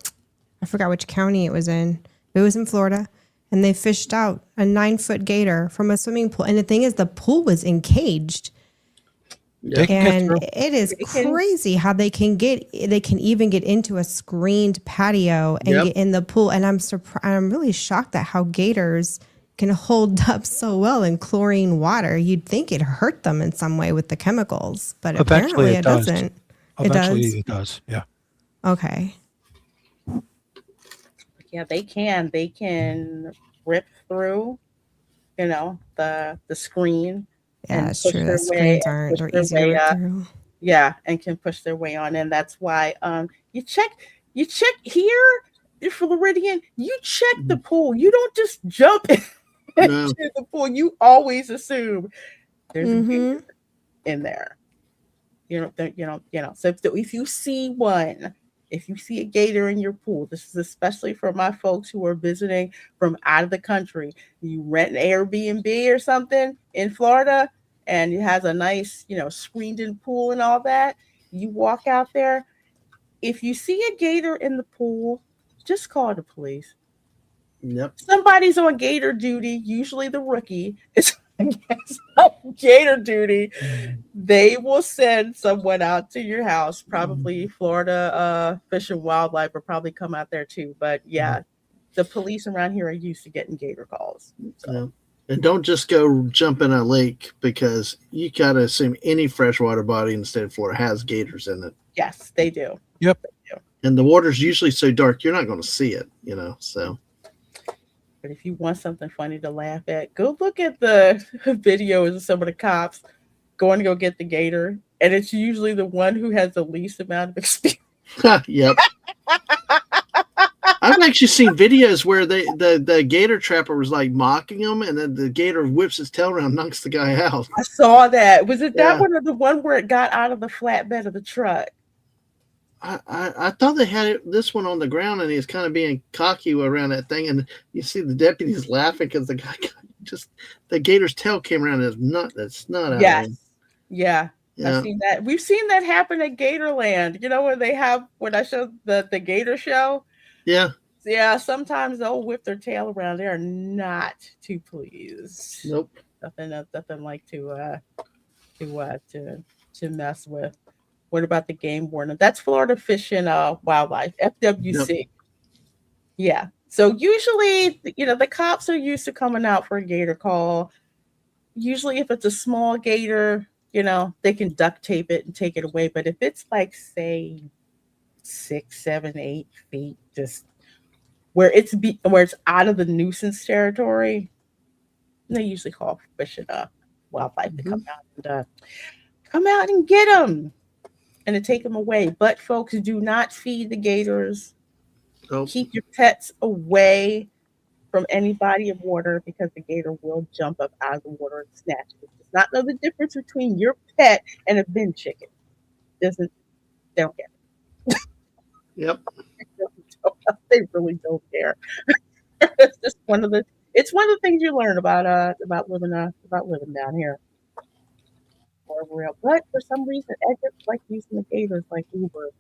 forgot which county it was in. It was in Florida. And they fished out a 9-foot gator from a swimming pool. And the thing is, the pool was encaged. And it is crazy how they can even get into a screened patio and get in the pool. And I'm really shocked at how gators can hold up so well in chlorine water. You'd think it hurt them in some way with the chemicals, but apparently it doesn't. Eventually it does. Yeah. Okay. Yeah, they can rip through, the screen. Yeah, that's true. The screens are easy to rip through. Yeah, and can push their way on, and that's why you check here, in Floridian. You check the pool. You don't just jump into the pool. You always assume there's a gator in there. So if you see one. If you see a gator in your pool, this is especially for my folks who are visiting from out of the country. You rent an Airbnb or something in Florida, and it has a nice, screened-in pool and all that. You walk out there. If you see a gator in the pool, just call the police. Yep. Somebody's on gator duty, usually the rookie. It's gator duty. They will send someone out to your house. Probably Florida Fish and Wildlife will probably come out there too. But yeah, the police around here are used to getting gator calls. So. Yeah. And don't just go jump in a lake, because you gotta assume any freshwater body in the state of Florida has gators in it. Yes, they do. Yep. They do. And the water's usually so dark you're not going to see it. So. But if you want something funny to laugh at, go look at the videos of some of the cops going to go get the gator. And it's usually the one who has the least amount of experience. Yep. I've actually seen videos where the gator trapper was like mocking him, and then the gator whips his tail around and knocks the guy out. I saw that. Was it that one or the one where it got out of the flatbed of the truck? I thought they had this one on the ground, and he was kind of being cocky around that thing, and you see the deputies laughing because the guy the gator's tail came around and it's not out. Yes. Of him. Yeah. Yeah. I've seen that. We've seen that happen at Gatorland. When I showed the gator show. Yeah. Yeah, sometimes they'll whip their tail around. They are not too pleased. Nope. Nothing like to mess with. What about the game warden? That's Florida Fish and Wildlife, FWC. Yep. Yeah. So usually, the cops are used to coming out for a gator call. Usually if it's a small gator, they can duct tape it and take it away. But if it's like, say, 6, 7, 8 feet, just where it's out of the nuisance territory, they usually call Fish and Wildlife to come out and get them and to take them away. But folks, do not feed the gators. Nope. Keep your pets away from any body of water, because the gator will jump up out of the water and snatch it. It does not know the difference between your pet and a bin chicken. They don't get it. Yep. They really don't care. It's just one of the things you learn about living down here. For real. But for some reason, experts like using the gators like Uber.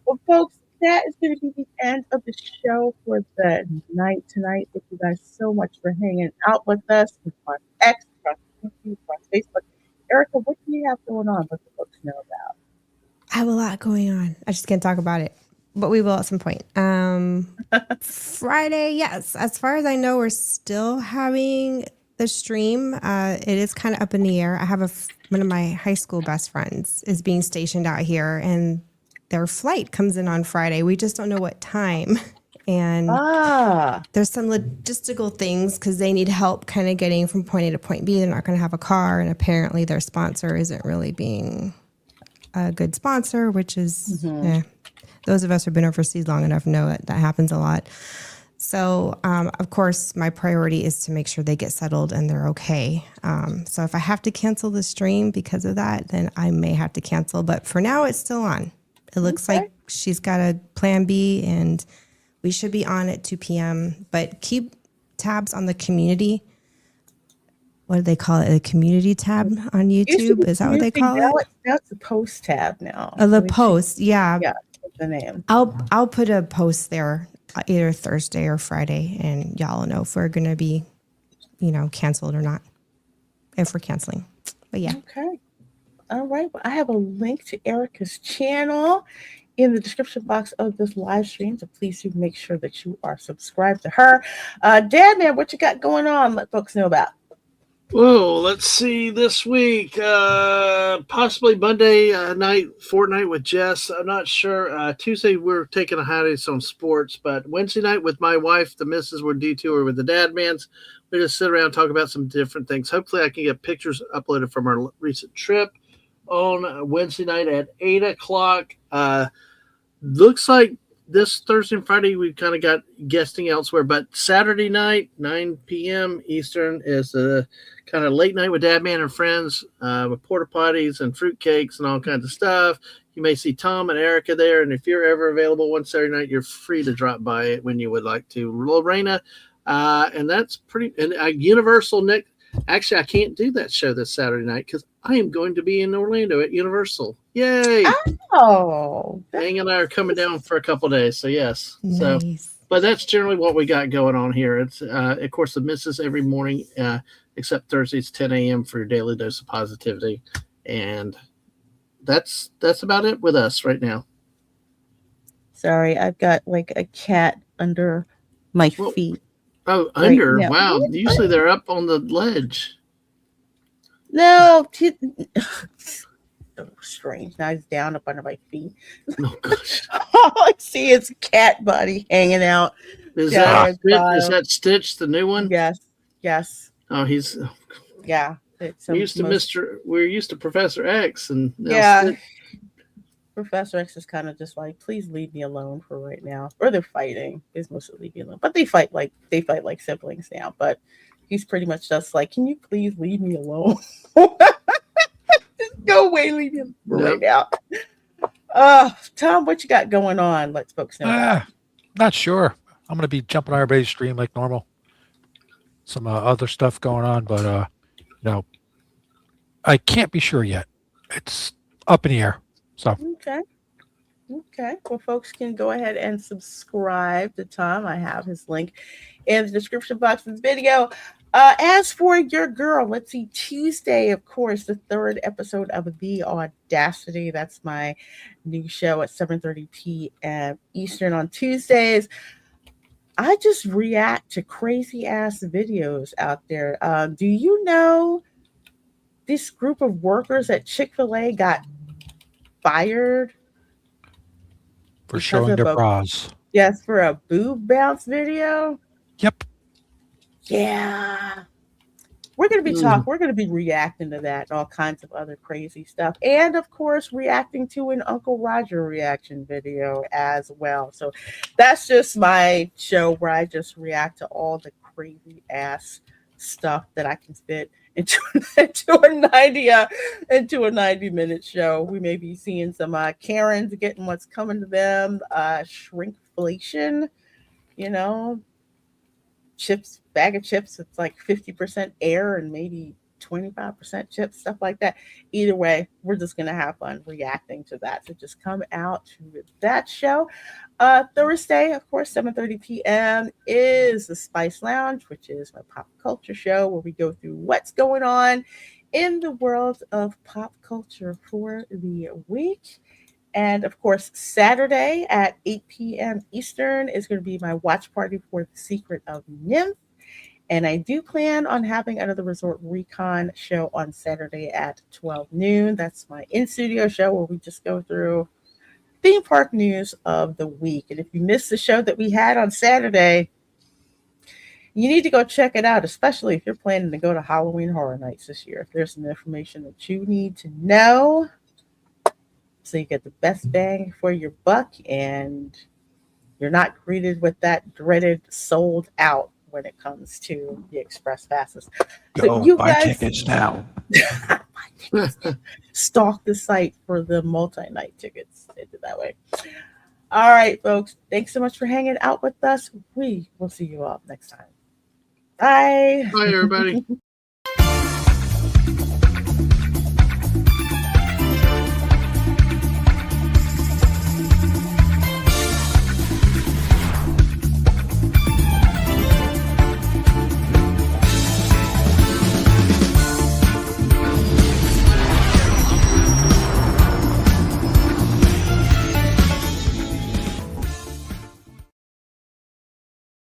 Well, folks, that is going to be the end of the show for the night tonight. Thank you guys so much for hanging out with us on X, across YouTube, across Facebook. Erica, what do you have going on? Let the folks know about. I have a lot going on. I just can't talk about it, but we will at some point. Friday, yes. As far as I know, we're still having the stream. It is kind of up in the air. I have one of my high school best friends is being stationed out here, and their flight comes in on Friday. We just don't know what time. And there's some logistical things because they need help kind of getting from point A to point B. They're not going to have a car, and apparently their sponsor isn't really being a good sponsor, which is those of us who've been overseas long enough know that happens a lot. So, of course, my priority is to make sure they get settled and they're okay. So if I have to cancel the stream because of that, then I may have to cancel. But for now, it's still on. It looks like she's got a plan B, and we should be on at 2 p.m. But keep tabs on the community. What do they call it? A community tab on YouTube? Is that what they call it? That's the post tab now. The post, yeah. Yeah, that's the name. I'll put a post there either Thursday or Friday, and y'all will know if we're going to be, canceled or not, if we're canceling. But yeah. Okay. All right. Well, I have a link to Erica's channel in the description box of this live stream, so please do make sure that you are subscribed to her. Dad, man, what you got going on? Let folks know about. Whoa, let's see this week. Possibly Monday night, Fortnite with Jess. I'm not sure. Tuesday, we're taking a hiatus on sports, but Wednesday night with my wife, the missus, we're detour with the dad mans. We just sit around and talk about some different things. Hopefully, I can get pictures uploaded from our recent trip on Wednesday night at 8 o'clock. Looks like this Thursday and Friday, we've kind of got guesting elsewhere, but Saturday night, 9 p.m. Eastern, is a kind of late night with Dad Man and friends with porta potties and fruit cakes and all kinds of stuff. You may see Tom and Erica there, and if you're ever available one Saturday night, you're free to drop by it when you would like to. Reina, and that's pretty. And Universal Nick. Actually, I can't do that show this Saturday night because I am going to be in Orlando at Universal. Yay! Oh, Ang and I are coming down for a couple of days, so yes. Nice. So, but that's generally what we got going on here. It's of course the misses every morning, except Thursdays 10 a.m. for your daily dose of positivity, and that's about it with us right now. Sorry, I've got like a cat under my feet. Oh, under? Right, wow. Usually they're up on the ledge. No. So strange. Now he's down up under my feet. Oh, gosh. All I see is a cat body hanging out. Is that Stitch, the new one? Yes. Oh, he's... Yeah. We're used to Professor X, and now yeah. Stitch. Professor X is kind of just like, please leave me alone for right now. Or they're fighting. It's mostly leave me alone. But they fight like siblings now. But he's pretty much just like, can you please leave me alone? Just go away, leave me alone for right now. Tom, what you got going on? Let folks know. Not sure. I'm gonna be jumping on everybody's stream like normal. Some other stuff going on, but I can't be sure yet. It's up in the air. So Okay. Well, folks can go ahead and subscribe to Tom. I have his link in the description box of this video. As for your girl, let's see, Tuesday, of course, the third episode of The Audacity. That's my new show at 7:30 p.m. Eastern on Tuesdays. I just react to crazy ass videos out there. Do you know this group of workers at Chick-fil-A got fired for showing their bras? Yes, for a boob bounce video. Yep. Yeah. We're going to be we're going to be reacting to that and all kinds of other crazy stuff. And of course, reacting to an Uncle Roger reaction video as well. So that's just my show where I just react to all the crazy ass stuff that I can fit into a 90-minute show. We may be seeing some Karens getting what's coming to them, shrinkflation, chips, bag of chips, it's like 50% air and maybe 25% chips, stuff like that. Either way, we're just going to have fun reacting to that. So just come out to that show. Thursday, of course, 7:30 p.m. is the Spice Lounge, which is my pop culture show where we go through what's going on in the world of pop culture for the week. And of course, Saturday at 8 p.m. Eastern is going to be my watch party for The Secret of Nymph. And I do plan on having another Resort Recon show on Saturday at 12 noon. That's my in-studio show where we just go through theme park news of the week. And if you missed the show that we had on Saturday, you need to go check it out, especially if you're planning to go to Halloween Horror Nights this year. If there's some information that you need to know so you get the best bang for your buck and you're not greeted with that dreaded sold out when it comes to the express passes. Go So you buy guys tickets now. stalk the site for the multi-night tickets. They did that way. All right, folks. Thanks so much for hanging out with us. We will see you all next time. Bye. Bye, everybody.